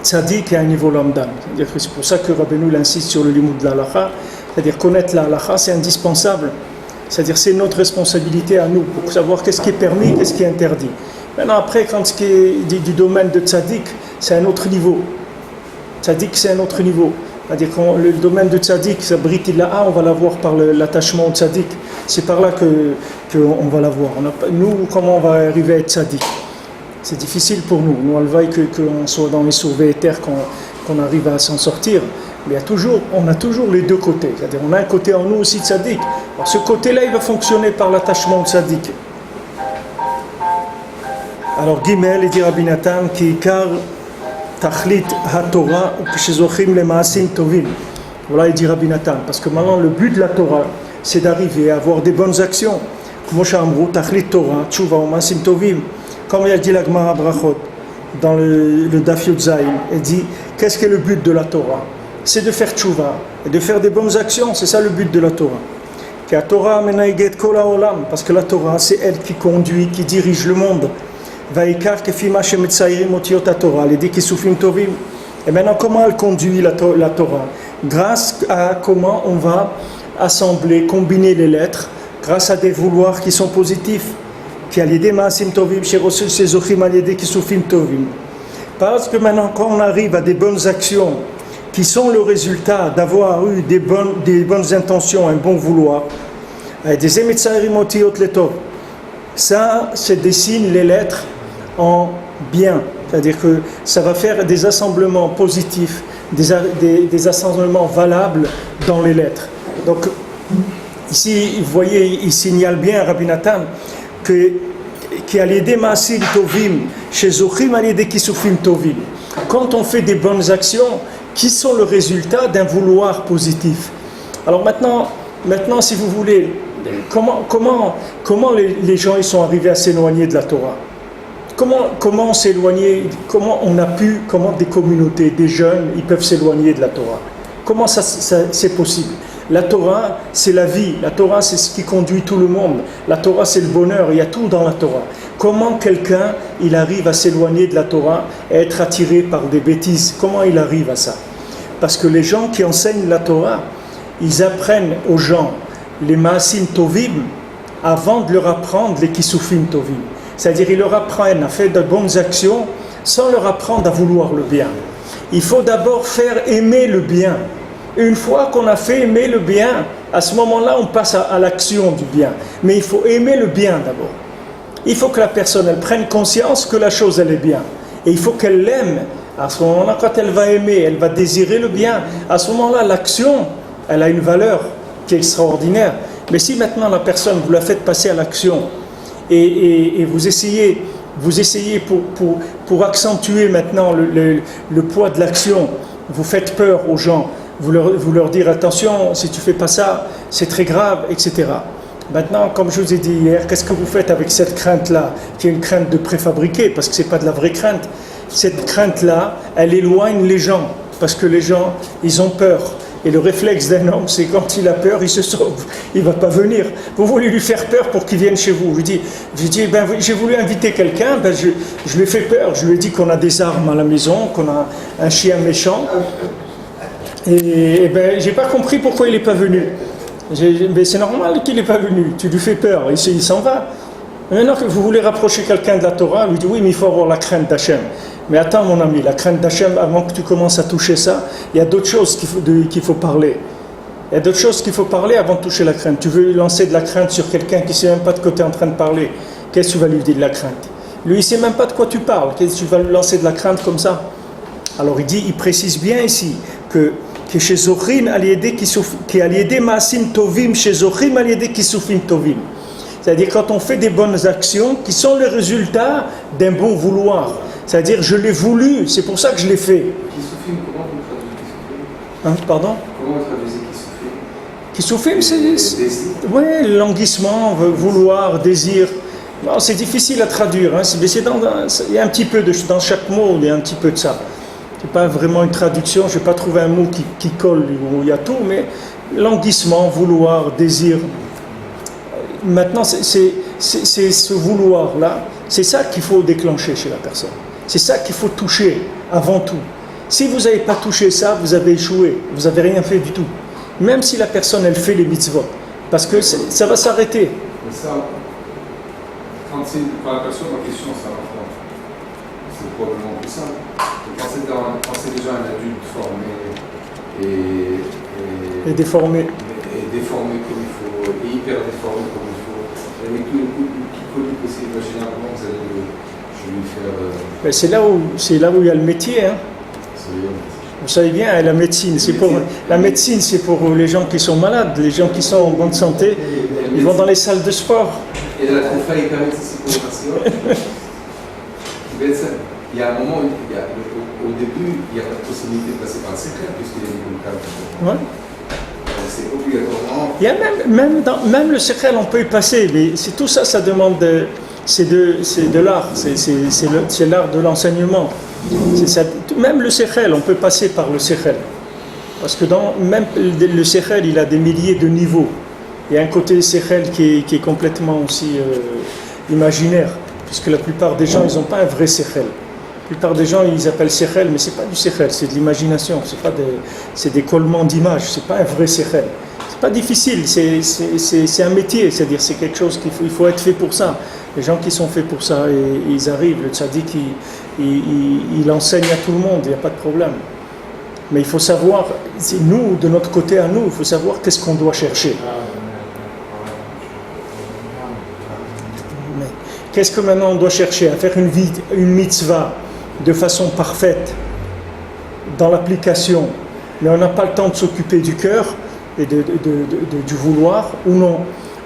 tzaddik et à un niveau lambda. C'est pour ça que Rabbeinu insiste sur le limoud de l'halakha, c'est-à-dire connaître la halakha, c'est indispensable. C'est-à-dire c'est notre responsabilité à nous pour savoir qu'est-ce qui est permis, qu'est-ce qui est interdit. Maintenant après, quand ce qui est du domaine de tzaddik, c'est un autre niveau. Tzaddik, c'est un autre niveau. C'est-à-dire que le domaine de tzaddik, ça brille là, on va l'avoir par l'attachement au tzaddik. C'est par là qu'on va l'avoir. Nous, comment on va arriver à être tzaddik? C'est difficile pour nous. Nous, on veut qu'on soit dans les sauvés éthers, qu'on arrive à s'en sortir. Mais on a toujours les deux côtés. C'est-à-dire on a un côté en nous aussi tzaddik. Alors ce côté-là, il va fonctionner par l'attachement au tzaddik. Alors, Gimel, il dit Rabbi Natan, qui car Tachlit HaTorah Kishezochim le Maasim Tovim. Voilà, il dit Rabbi Natan, parce que maintenant le but de la Torah, c'est d'arriver à avoir des bonnes actions. Moshe Amrou, Tachlit Torah, Tshuva ou Maasim Tovim. Comme il a dit la Gemara Brachot, dans le Daf Yud Zayin, il dit qu'est-ce que le but de la Torah? C'est de faire Tshuva et de faire des bonnes actions, c'est ça le but de la Torah. La Torah menaïget kol haolam, parce que la Torah, c'est elle qui conduit, qui dirige le monde. Vaikar kefima shemetzayrim otiot Torah, les dit kisufim tovim. Et maintenant, comment elle conduit la Torah? Grâce à comment on va assembler, combiner les lettres, grâce à des vouloirs qui sont positifs. Qui a l'idée maasim tovim sherosul sezochim a l'idée kisufim tovim. Parce que maintenant, quand on arrive à des bonnes actions qui sont le résultat d'avoir eu des bonnes intentions, un bon vouloir, des emetzayrim otiot letov, ça se dessine les lettres en bien, c'est-à-dire que ça va faire des assemblements positifs, des assemblements valables dans les lettres. Donc ici, vous voyez, il signale bien Rabbi Natan qui a l'idée maasim tovim chez Zochim a l'idée kisufim tovim. Quand on fait des bonnes actions qui sont le résultat d'un vouloir positif. Alors maintenant si vous voulez, comment les gens ils sont arrivés à s'éloigner de la Torah? Comment s'éloigner? Comment des communautés, des jeunes, ils peuvent s'éloigner de la Torah? Comment ça c'est possible? La Torah, c'est la vie. La Torah, c'est ce qui conduit tout le monde. La Torah, c'est le bonheur. Il y a tout dans la Torah. Comment quelqu'un, il arrive à s'éloigner de la Torah et être attiré par des bêtises? Comment il arrive à ça? Parce que les gens qui enseignent la Torah, ils apprennent aux gens les maasim tovim avant de leur apprendre les kisufim tovim. C'est-à-dire, ils leur apprennent à faire de bonnes actions sans leur apprendre à vouloir le bien. Il faut d'abord faire aimer le bien. Une fois qu'on a fait aimer le bien, à ce moment-là, on passe à l'action du bien. Mais il faut aimer le bien d'abord. Il faut que la personne, elle prenne conscience que la chose, elle est bien. Et il faut qu'elle l'aime. À ce moment-là, quand elle va aimer, elle va désirer le bien. À ce moment-là, l'action, elle a une valeur qui est extraordinaire. Mais si maintenant la personne, vous la faites passer à l'action, et vous essayez pour accentuer maintenant le poids de l'action, vous faites peur aux gens, vous leur dire attention, si tu fais pas ça, c'est très grave, etc. Maintenant, comme je vous ai dit hier, qu'est-ce que vous faites avec cette crainte-là, qui est une crainte de préfabriqué, parce que ce n'est pas de la vraie crainte. Cette crainte-là, elle éloigne les gens, parce que les gens, ils ont peur. Et le réflexe d'un homme, c'est quand il a peur, il se sauve, il ne va pas venir. Vous voulez lui faire peur pour qu'il vienne chez vous. Je dis, j'ai voulu inviter quelqu'un, je lui ai fait peur, je lui ai dit qu'on a des armes à la maison, qu'on a un chien méchant. Et j'ai pas compris pourquoi il n'est pas venu. Mais c'est normal qu'il n'est pas venu, tu lui fais peur, il s'en va. Maintenant que vous voulez rapprocher quelqu'un de la Torah, lui dit oui, mais il faut avoir la crainte d'Hachem. Mais attends mon ami, la crainte d'Hachem, avant que tu commences à toucher ça, il y a d'autres choses qu'il faut parler. Il y a d'autres choses qu'il faut parler avant de toucher la crainte. Tu veux lancer de la crainte sur quelqu'un qui ne sait même pas de quoi tu es en train de parler. Qu'est-ce que tu vas lui dire de la crainte? Lui, il ne sait même pas de quoi tu parles. Qu'est-ce que tu vas lui lancer de la crainte comme ça? Alors il précise bien ici que chez Zochim al-Yedé qui al-Yedé Maasim Tovim, chez Zochim al-Yedé Kisufim Tovim. C'est-à-dire quand on fait des bonnes actions qui sont le résultat d'un bon vouloir. C'est-à-dire je l'ai voulu, c'est pour ça que je l'ai fait.
Kisufim, comment vous traduisez Kisufim?
Pardon?
Comment vous traduisez Kisufim?
Kisufim, c'est... Oui, languissement, vouloir, désir. Non, c'est difficile à traduire. Hein. Il y a un petit peu dans chaque mot, il y a un petit peu de ça. C'est pas vraiment une traduction, je n'ai pas trouvé un mot qui colle où il y a tout, mais languissement, vouloir, désir. Maintenant, c'est ce vouloir-là, c'est ça qu'il faut déclencher chez la personne. C'est ça qu'il faut toucher avant tout. Si vous n'avez pas touché ça, vous avez échoué, vous n'avez rien fait du tout. Même si la personne, elle fait les mitzvot. Parce que ça va s'arrêter.
Mais ça, quand la personne en question, ça va faire. C'est probablement plus simple. Quand c'est déjà un adulte formé et
déformé.
Et déformé comme il faut, et hyper déformé comme il faut, avec tout le petit colis possible, généralement, vous allez lui faire...
C'est là où il y a le métier. Hein. Vous savez bien, la médecine, c'est pour les gens qui sont malades, les gens qui sont en bonne santé, ils vont dans les salles de sport.
Et la troufa est quand même il y a un moment, au début, il n'y a pas de possibilité de passer par le secret, puisqu'il y a des cas.
Ouais.
C'est obligatoirement.
Il y a même le secret, on peut y passer, mais c'est tout ça, ça demande c'est de l'art, c'est l'art de l'enseignement. Même le sechel, on peut passer par le sechel. Parce que même le sechel, il a des milliers de niveaux. Il y a un côté sechel qui est complètement aussi imaginaire, puisque la plupart des gens, ils n'ont pas un vrai sechel. La plupart des gens, ils appellent sechel, mais ce n'est pas du sechel, c'est de l'imagination, c'est des collements d'images, ce n'est pas un vrai sechel. C'est pas difficile, c'est un métier, c'est-à-dire c'est quelque chose qu'il faut être fait pour ça. Les gens qui sont faits pour ça, ils arrivent, le tzaddik, il enseigne à tout le monde, il n'y a pas de problème. Mais il faut savoir, nous, de notre côté à nous, il faut savoir qu'est-ce qu'on doit chercher. Mais qu'est-ce que maintenant on doit chercher? À faire une mitzvah de façon parfaite, dans l'application, mais on n'a pas le temps de s'occuper du cœur et du vouloir, ou non.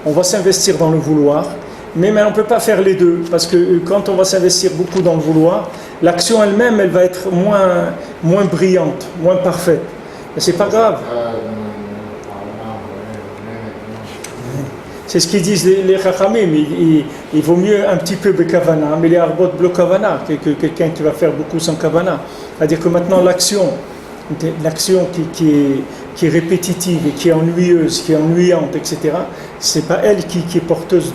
On va s'investir dans le vouloir, mais on ne peut pas faire les deux, parce que quand on va s'investir beaucoup dans le vouloir, l'action elle-même, elle va être moins brillante, moins parfaite. Mais c'est pas grave. C'est ce qu'ils disent les Chachamim, il vaut mieux un petit peu de kavana, mais les arbot bleu kavana, que quelqu'un qui va faire beaucoup sans kavana. C'est-à-dire que maintenant l'action qui est répétitive et qui est ennuyeuse, qui est ennuyante, etc., c'est pas elle qui est porteuse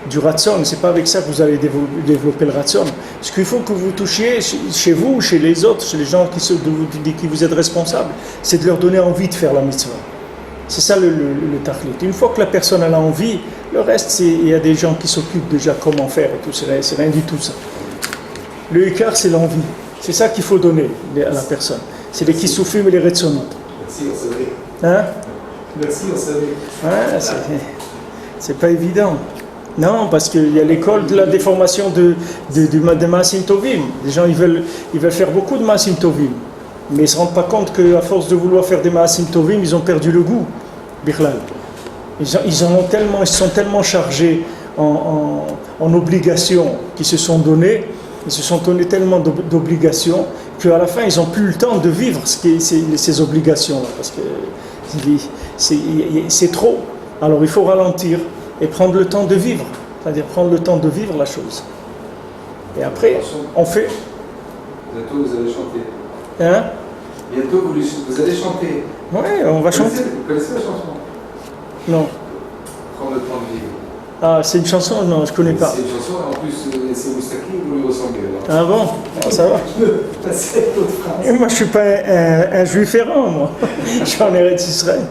du ratson, c'est pas avec ça que vous allez développer le ratson. Ce qu'il faut que vous touchiez chez vous, chez les autres, chez les gens qui vous êtes responsables, c'est de leur donner envie de faire la mitzvah. C'est ça le tachlit. Une fois que la personne a envie, le reste, il y a des gens qui s'occupent déjà comment faire et tout, c'est rien du tout ça. Le ikar, c'est l'envie. C'est ça qu'il faut donner à la personne. C'est les kisufim et les retsonot.
Merci, on savait.
Hein?
Merci, on savait.
Ouais, c'est pas évident. Non, parce qu'il y a l'école de la déformation de Maasim Tovim. Les gens, ils veulent faire beaucoup de Maasim Tovim. Mais ils ne se rendent pas compte qu'à force de vouloir faire des Maasim Tovim, ils ont perdu le goût. Bichlal. Ils sont tellement chargés en obligations qu'ils se sont donnés. Ils se sont donnés tellement d'obligations qu'à la fin, ils n'ont plus le temps de vivre ces obligations-là. Parce que c'est trop. alors il faut ralentir et prendre le temps de vivre, c'est-à-dire prendre le temps de vivre la chose. Et après, on fait...
Bientôt vous allez chanter.
Hein?
Bientôt vous allez chanter.
Ouais, on va chanter.
Vous connaissez la chanson?
Non.
Prendre le temps de vivre.
Ah, c'est une chanson? Non, je connais pas.
C'est une chanson, en plus, c'est Moustaki, vous lui ressemblez.
Ah bon? Ah, ça va. Et moi, je suis pas un juif errant, moi. Je suis en Eretz Israël.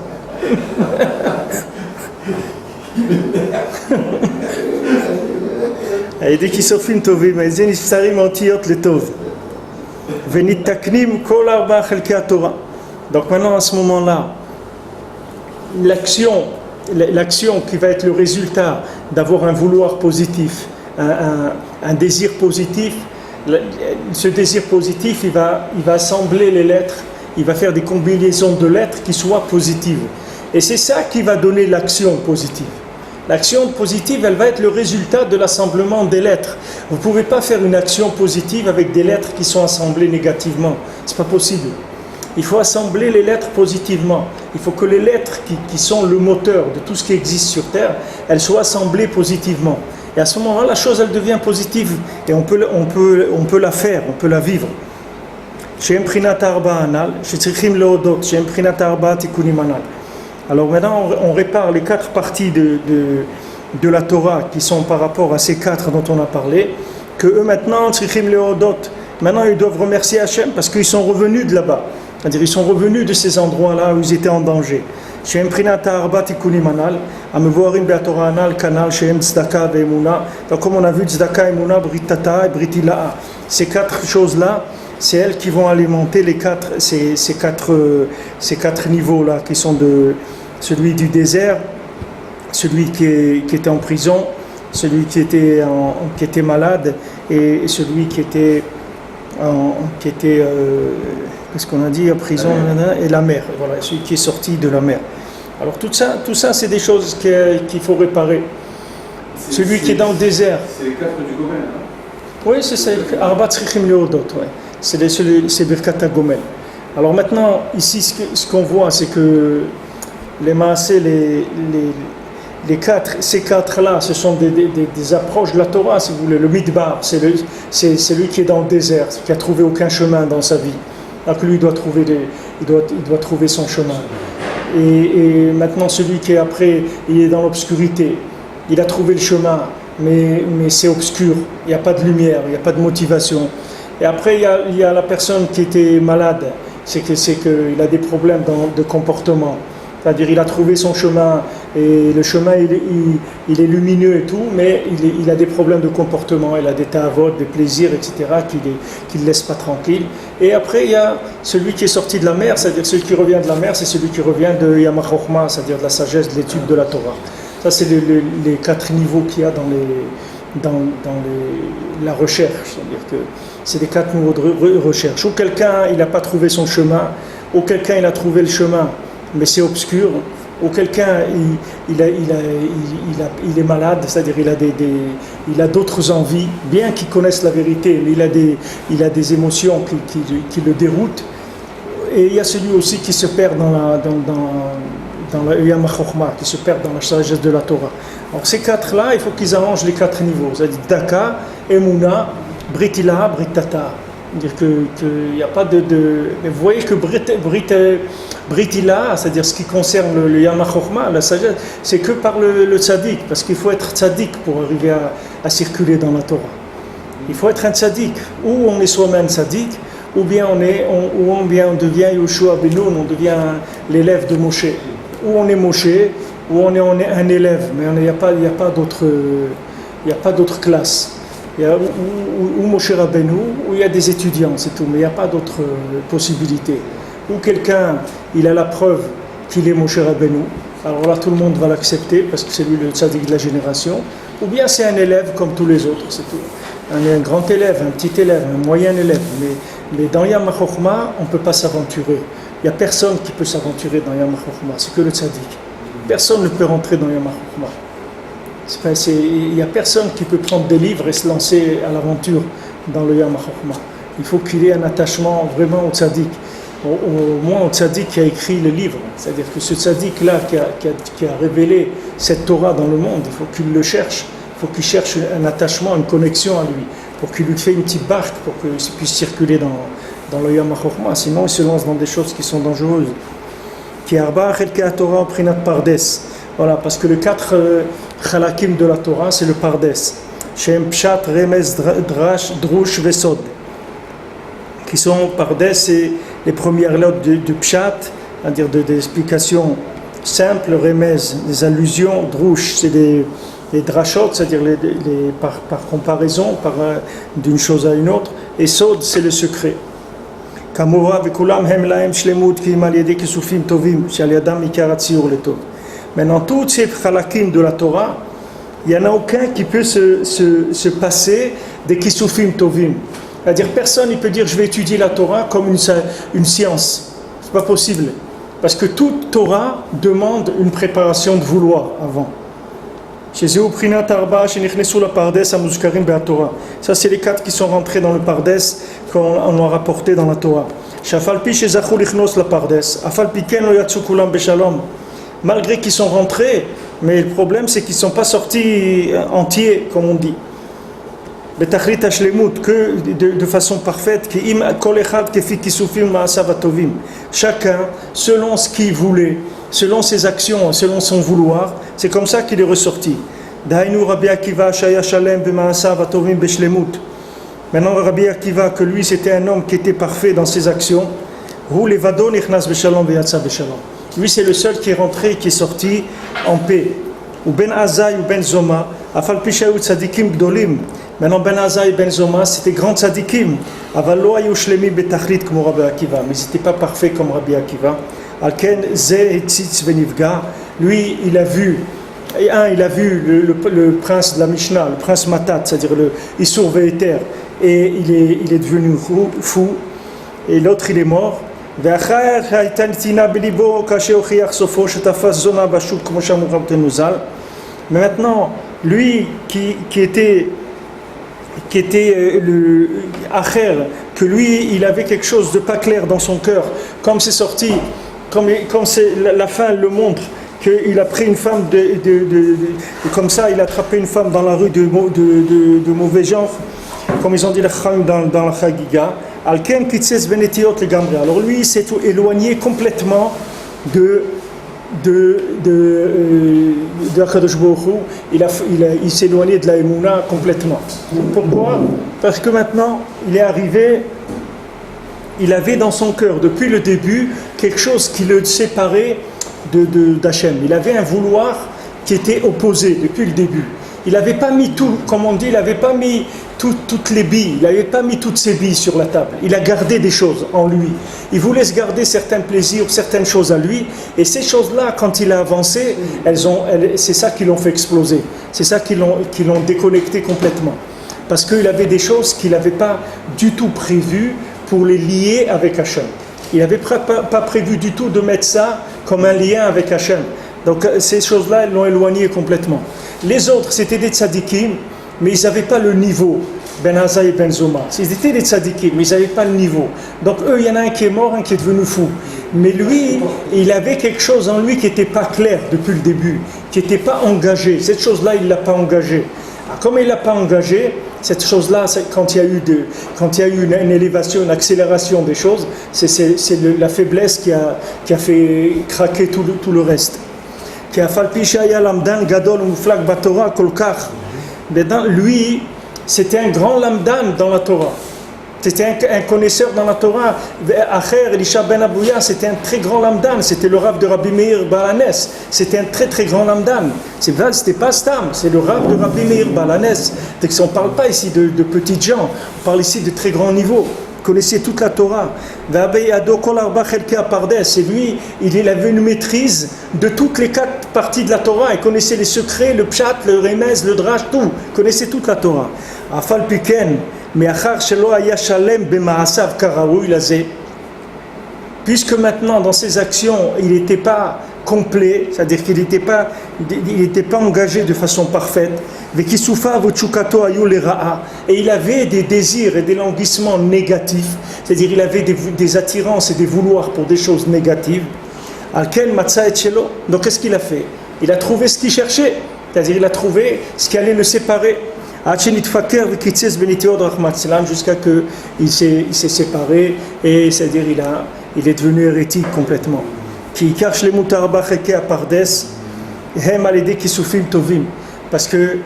Et dès qu'ils sortent une tovim, ils disent Sarim antiyot le tov. Venit taknim kol arba chelkei Torah. Donc maintenant, à ce moment-là, l'action qui va être le résultat d'avoir un vouloir positif, un désir positif, ce désir positif, il va assembler les lettres, il va faire des combinaisons de lettres qui soient positives. Et c'est ça qui va donner l'action positive. L'action positive, elle va être le résultat de l'assemblement des lettres. Vous ne pouvez pas faire une action positive avec des lettres qui sont assemblées négativement. Ce n'est pas possible. Il faut assembler les lettres positivement. Il faut que les lettres qui sont le moteur de tout ce qui existe sur Terre, elles soient assemblées positivement. Et à ce moment-là, la chose, elle devient positive. Et on peut la faire, on peut la vivre. Alors maintenant, on répare les 4 parties de la Torah qui sont par rapport à ces 4 dont on a parlé, que eux maintenant, maintenant ils doivent remercier Hachem parce qu'ils sont revenus de là-bas. C'est-à-dire ils sont revenus de ces endroits-là où ils étaient en danger. Donc comme on a vu, Tzedaka, Emuna, Britata et Britila'a. Ces 4 choses-là, c'est elles qui vont alimenter ces quatre niveaux-là, qui sont celui du désert, celui qui était en prison, celui qui était malade et celui qui était qu'est-ce qu'on a dit, en prison, et la mer, voilà, celui qui est sorti de la mer. Alors tout ça c'est des choses qu'il faut réparer. Celui qui est dans le désert.
C'est les 4 du Gomel, hein?
Oui, c'est ça, Arba Tzrichim Leodot, ouais. C'est Birkat HaGomel. Alors maintenant, ici, ce qu'on voit, c'est que les maasés, ces 4-là, ce sont des approches de la Torah, si vous voulez. Le Midbar, c'est lui qui est dans le désert, qui n'a trouvé aucun chemin dans sa vie. Donc lui, il doit trouver son chemin. Et maintenant, celui qui est après, il est dans l'obscurité. Il a trouvé le chemin, mais c'est obscur. Il n'y a pas de lumière, il n'y a pas de motivation. Et après, il y a la personne qui était malade. C'est qu'il a des problèmes de comportement. C'est-à-dire il a trouvé son chemin et le chemin il est lumineux et tout, mais il a des problèmes de comportement, il a des ta'avot, des plaisirs, etc. qui ne le laissent pas tranquille. Et après il y a celui qui est sorti de la mer, c'est-à-dire celui qui revient de la mer, c'est celui qui revient de Yama Chochma, c'est-à-dire de la sagesse, de l'étude de la Torah. Ça c'est les 4 niveaux qu'il y a dans la recherche, c'est-à-dire que c'est les 4 niveaux de recherche. Ou quelqu'un il n'a pas trouvé son chemin, ou quelqu'un il a trouvé le chemin, mais c'est obscur, ou quelqu'un il est malade, c'est-à-dire il a d'autres envies, bien qu'il connaisse la vérité, mais il a des émotions qui le déroutent. Et il y a celui aussi qui se perd dans la Yama Chochma, qui se perd dans la sagesse de la Torah. Alors ces 4-là, il faut qu'ils arrangent les 4 niveaux, c'est-à-dire Daka, Emuna, Britila, Britata. C'est-à-dire qu'il n'y a pas de... Mais vous voyez que Britila, c'est-à-dire ce qui concerne le Yama Chochma, la sagesse, c'est que par le tzaddik, parce qu'il faut être tzaddik pour arriver à circuler dans la Torah. Il faut être un tzaddik. Ou on est soi-même tzaddik, ou bien on devient Yoshua ben Nun, on devient l'élève de Moshe. Ou on est Moshe, ou on est un élève, mais il n'y a pas d'autre classe. Il y a ou Moshe Rabbeinu, où il y a des étudiants, c'est tout, mais il n'y a pas d'autre possibilité. Ou quelqu'un, il a la preuve qu'il est Moshe Rabbeinu, alors là tout le monde va l'accepter parce que c'est lui le tzaddik de la génération, ou bien c'est un élève comme tous les autres, c'est tout. Un grand élève, un petit élève, un moyen élève, mais dans Yama Chochma, on ne peut pas s'aventurer. Il n'y a personne qui peut s'aventurer dans Yama Chochma, c'est que le tzaddik. Personne ne peut rentrer dans Yama Chochma. Il n'y a personne qui peut prendre des livres et se lancer à l'aventure dans le Yama Chochma. Il faut qu'il ait un attachement vraiment au tzaddik. au moins au tzaddik qui a écrit le livre. C'est-à-dire que ce tzaddik-là qui a révélé cette Torah dans le monde, il faut qu'il le cherche, il faut qu'il cherche un attachement, une connexion à lui, pour qu'il lui fasse une petite barque, pour qu'il puisse circuler dans le Yam HaChokhmah. Sinon, il se lance dans des choses qui sont dangereuses. Qui arba chelkei Torah prinat pardes. Voilà, parce que les 4 chalakim de la Torah, c'est le pardes. Shem pshat, remez, drash, drush, vesod. Qui sont pardes, c'est les premières lettres de pshat, c'est-à-dire des explications simples, remez, des allusions, drush, c'est des drashot, c'est-à-dire par comparaison, d'une chose à une autre, et sod, c'est le secret. Kamura vekulam hem lahem shlemut ki im al yedei kisufim tovim shal yadam ikar hatziur letov. Maintenant, toutes ces chalakim de la Torah, il n'y en a aucun qui peut se passer des kisufim tovim. C'est-à-dire, personne ne peut dire je vais étudier la Torah comme une science. Ce n'est pas possible. Parce que toute Torah demande une préparation de vouloir avant. Ça, c'est les 4 qui sont rentrés dans le Pardes qu'on a rapporté dans la Torah. Malgré qu'ils sont rentrés, mais le problème c'est qu'ils ne sont pas sortis entiers, comme on dit. Que de façon parfaite, chacun selon ce qu'il voulait, selon ses actions, selon son vouloir, c'est comme ça qu'il est ressorti. Maintenant Rabbi Akiva, que lui c'était un homme qui était parfait dans ses actions, lui c'est le seul qui est rentré et qui est sorti en paix. Ou Ben Azai ou Ben Zoma, afal pishaou tzadikim gdolim. Maintenant Ben Azai et Ben Zoma c'était grands tzadikim, avalo ayu shlemi betachlit comme Rabbi Akiva, mais ils n'étaient pas parfaits comme Rabbi Akiva. Alken ze etzitz venivga, lui il a vu le prince de la Mishnah, le prince Matat, c'est-à-dire Issour Ve'eter, et il est devenu fou, et l'autre il est mort. Mais maintenant, lui qui était le Acher, que lui il avait quelque chose de pas clair dans son cœur, comme c'est sorti, comme c'est la fin le montre, qu'il a pris une femme comme ça, il a attrapé une femme dans la rue de mauvais genre, comme ils ont dit dans la Chagiga. Alors lui il s'est éloigné complètement de Akadosh Baruch Hu. Il s'est éloigné de la Emouna complètement. Pourquoi? Parce que maintenant il est arrivé, il avait dans son cœur depuis le début quelque chose qui le séparait d'Hachem. Il avait un vouloir qui était opposé depuis le début. Il n'avait pas mis tout, comme on dit, il n'avait pas mis toutes les billes, il n'avait pas mis toutes ses billes sur la table. Il a gardé des choses en lui. Il voulait se garder certains plaisirs, certaines choses à lui. Et ces choses-là, quand il a avancé, c'est ça qui l'ont fait exploser. C'est ça qui l'ont déconnecté complètement. Parce qu'il avait des choses qu'il n'avait pas du tout prévues pour les lier avec Hachem. Il n'avait pas prévu du tout de mettre ça comme un lien avec Hachem. Donc ces choses-là, elles l'ont éloigné complètement. Les autres, c'était des tzadikim, mais ils n'avaient pas le niveau. Ben Azai et Ben Zoma. Ils étaient des tzadikim, mais ils n'avaient pas le niveau. Donc eux, il y en a un qui est mort, un qui est devenu fou. Mais lui, il avait quelque chose en lui qui n'était pas clair depuis le début, qui n'était pas engagé. Cette chose-là, il ne l'a pas engagé. Comme il ne l'a pas engagé, cette chose-là, quand il y a eu une élévation, une accélération des choses, c'est la faiblesse qui a fait craquer tout le reste. Lui, c'était un grand lamdan dans la Torah. C'était un connaisseur dans la Torah. Acher, Elisha ben Abouya, c'était un très grand lamdan. C'était le Rav de Rabbi Meir Baal HaNes. C'était un très très grand lamdan. C'était pas Stam, c'est le Rav de Rabbi Meir Baal HaNes. On ne parle pas ici de petits gens, on parle ici de très grand niveau. Il connaissait toute la Torah. Et lui, il avait une maîtrise de toutes les 4 parties de la Torah. Il connaissait les secrets, le pshat, le remez, le drash, tout. Il connaissait toute la Torah. Afal piken. Puisque maintenant dans ses actions il n'était pas complet, c'est-à-dire qu'il n'était pas engagé de façon parfaite. Et il avait des désirs et des languissements négatifs, c'est-à-dire il avait des attirances et des vouloirs pour des choses négatives. Donc qu'est-ce qu'il a fait? Il a trouvé ce qu'il cherchait, c'est-à-dire il a trouvé ce qui allait le séparer. Jusqu'à qu'il s'est séparé, et c'est-à-dire il est devenu hérétique complètement. Parce que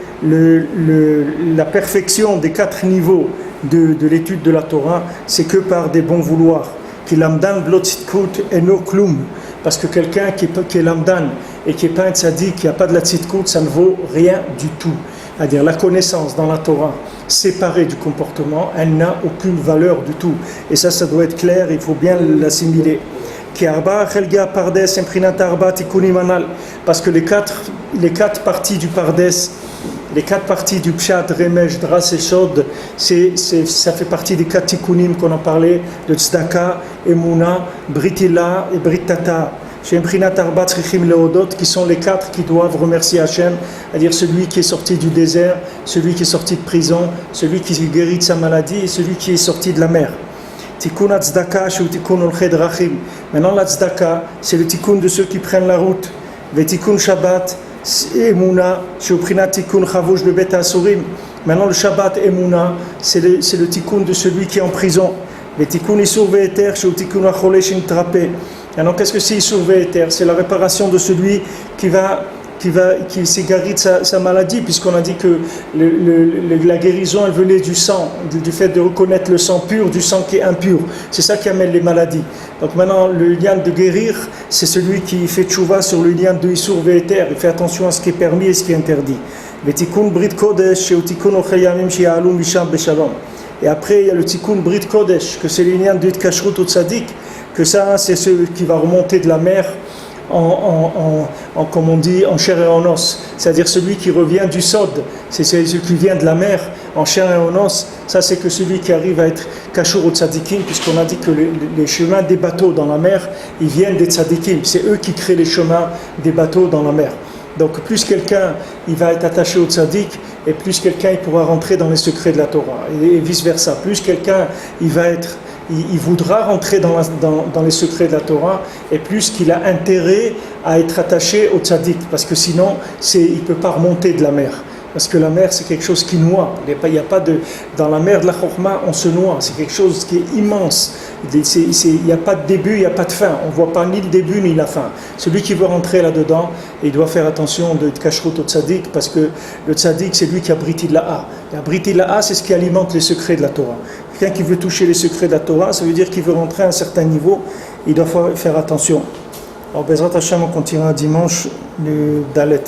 la perfection des 4 niveaux de l'étude de la Torah, c'est que par des bons vouloirs. Parce que quelqu'un qui est lamdan et qui n'est pas un tzaddik, qui n'a pas de la tzidkout, ça ne vaut rien du tout. C'est-à-dire la connaissance dans la Torah séparée du comportement, elle n'a aucune valeur du tout. Et ça doit être clair, il faut bien l'assimiler. Parce que les quatre parties du Pardes, les 4 parties du Pshat, Remesh, Dras et Shod, ça fait partie des 4 tikkunim qu'on a parlé, de Tzedaka, Emuna, Britila et Britata. Qui sont les 4 qui doivent remercier Hachem, c'est-à-dire celui qui est sorti du désert, celui qui est sorti de prison, celui qui guérit de sa maladie et celui qui est sorti de la mer. Tikkun Tzedaka, Tikkun Olchei Drachim. Maintenant la Tzedaka, c'est le tikkun de ceux qui prennent la route. Tikkun Shabbat, Emuna, Tikkun Chavush Bebet Asurim. Maintenant le Shabbat Emuna, c'est le tikkun de celui qui est en prison. Tikkun Isur Ve'eter, Tikkun Achole Shintrape. Alors qu'est-ce que c'est Isur Ve'eter? C'est la réparation de celui qui s'est guéri de sa maladie, puisqu'on a dit que la guérison elle venait du sang, du fait de reconnaître le sang pur du sang qui est impur. C'est ça qui amène les maladies. Donc maintenant le lien de guérir, c'est celui qui fait tchouva sur le lien de Isur Ve'eter. Il fait attention à ce qui est permis et ce qui est interdit. Et après il y a le tikkun Brit Kodesh, que c'est le lien de Kashrut au Tzadik, que ça c'est celui qui va remonter de la mer comme on dit, en chair et en os, c'est-à-dire celui qui revient du sod, c'est celui qui vient de la mer en chair et en os. Ça c'est que celui qui arrive à être kashur au tzadikim, puisqu'on a dit que les chemins des bateaux dans la mer, ils viennent des tzadikim, c'est eux qui créent les chemins des bateaux dans la mer. Donc plus quelqu'un il va être attaché au tzaddik, et plus quelqu'un il pourra rentrer dans les secrets de la Torah, et vice versa. Plus quelqu'un il voudra rentrer dans les secrets de la Torah, et plus qu'il a intérêt à être attaché au tzaddik, parce que sinon il ne peut pas remonter de la mer, parce que la mer c'est quelque chose qui noie. Dans la mer de la Chokhmah on se noie, c'est quelque chose qui est immense. Il n'y a pas de début, il n'y a pas de fin, on ne voit pas ni le début ni la fin. Celui qui veut rentrer là-dedans, il doit faire attention de kashrut au tzaddik, parce que le tzaddik c'est lui qui a briti de la A. La briti de la A c'est ce qui alimente les secrets de la Torah. Quelqu'un qui veut toucher les secrets de la Torah, ça veut dire qu'il veut rentrer à un certain niveau, il doit faire attention. Alors Bezrat Hashem, on continuera dimanche le Dalet.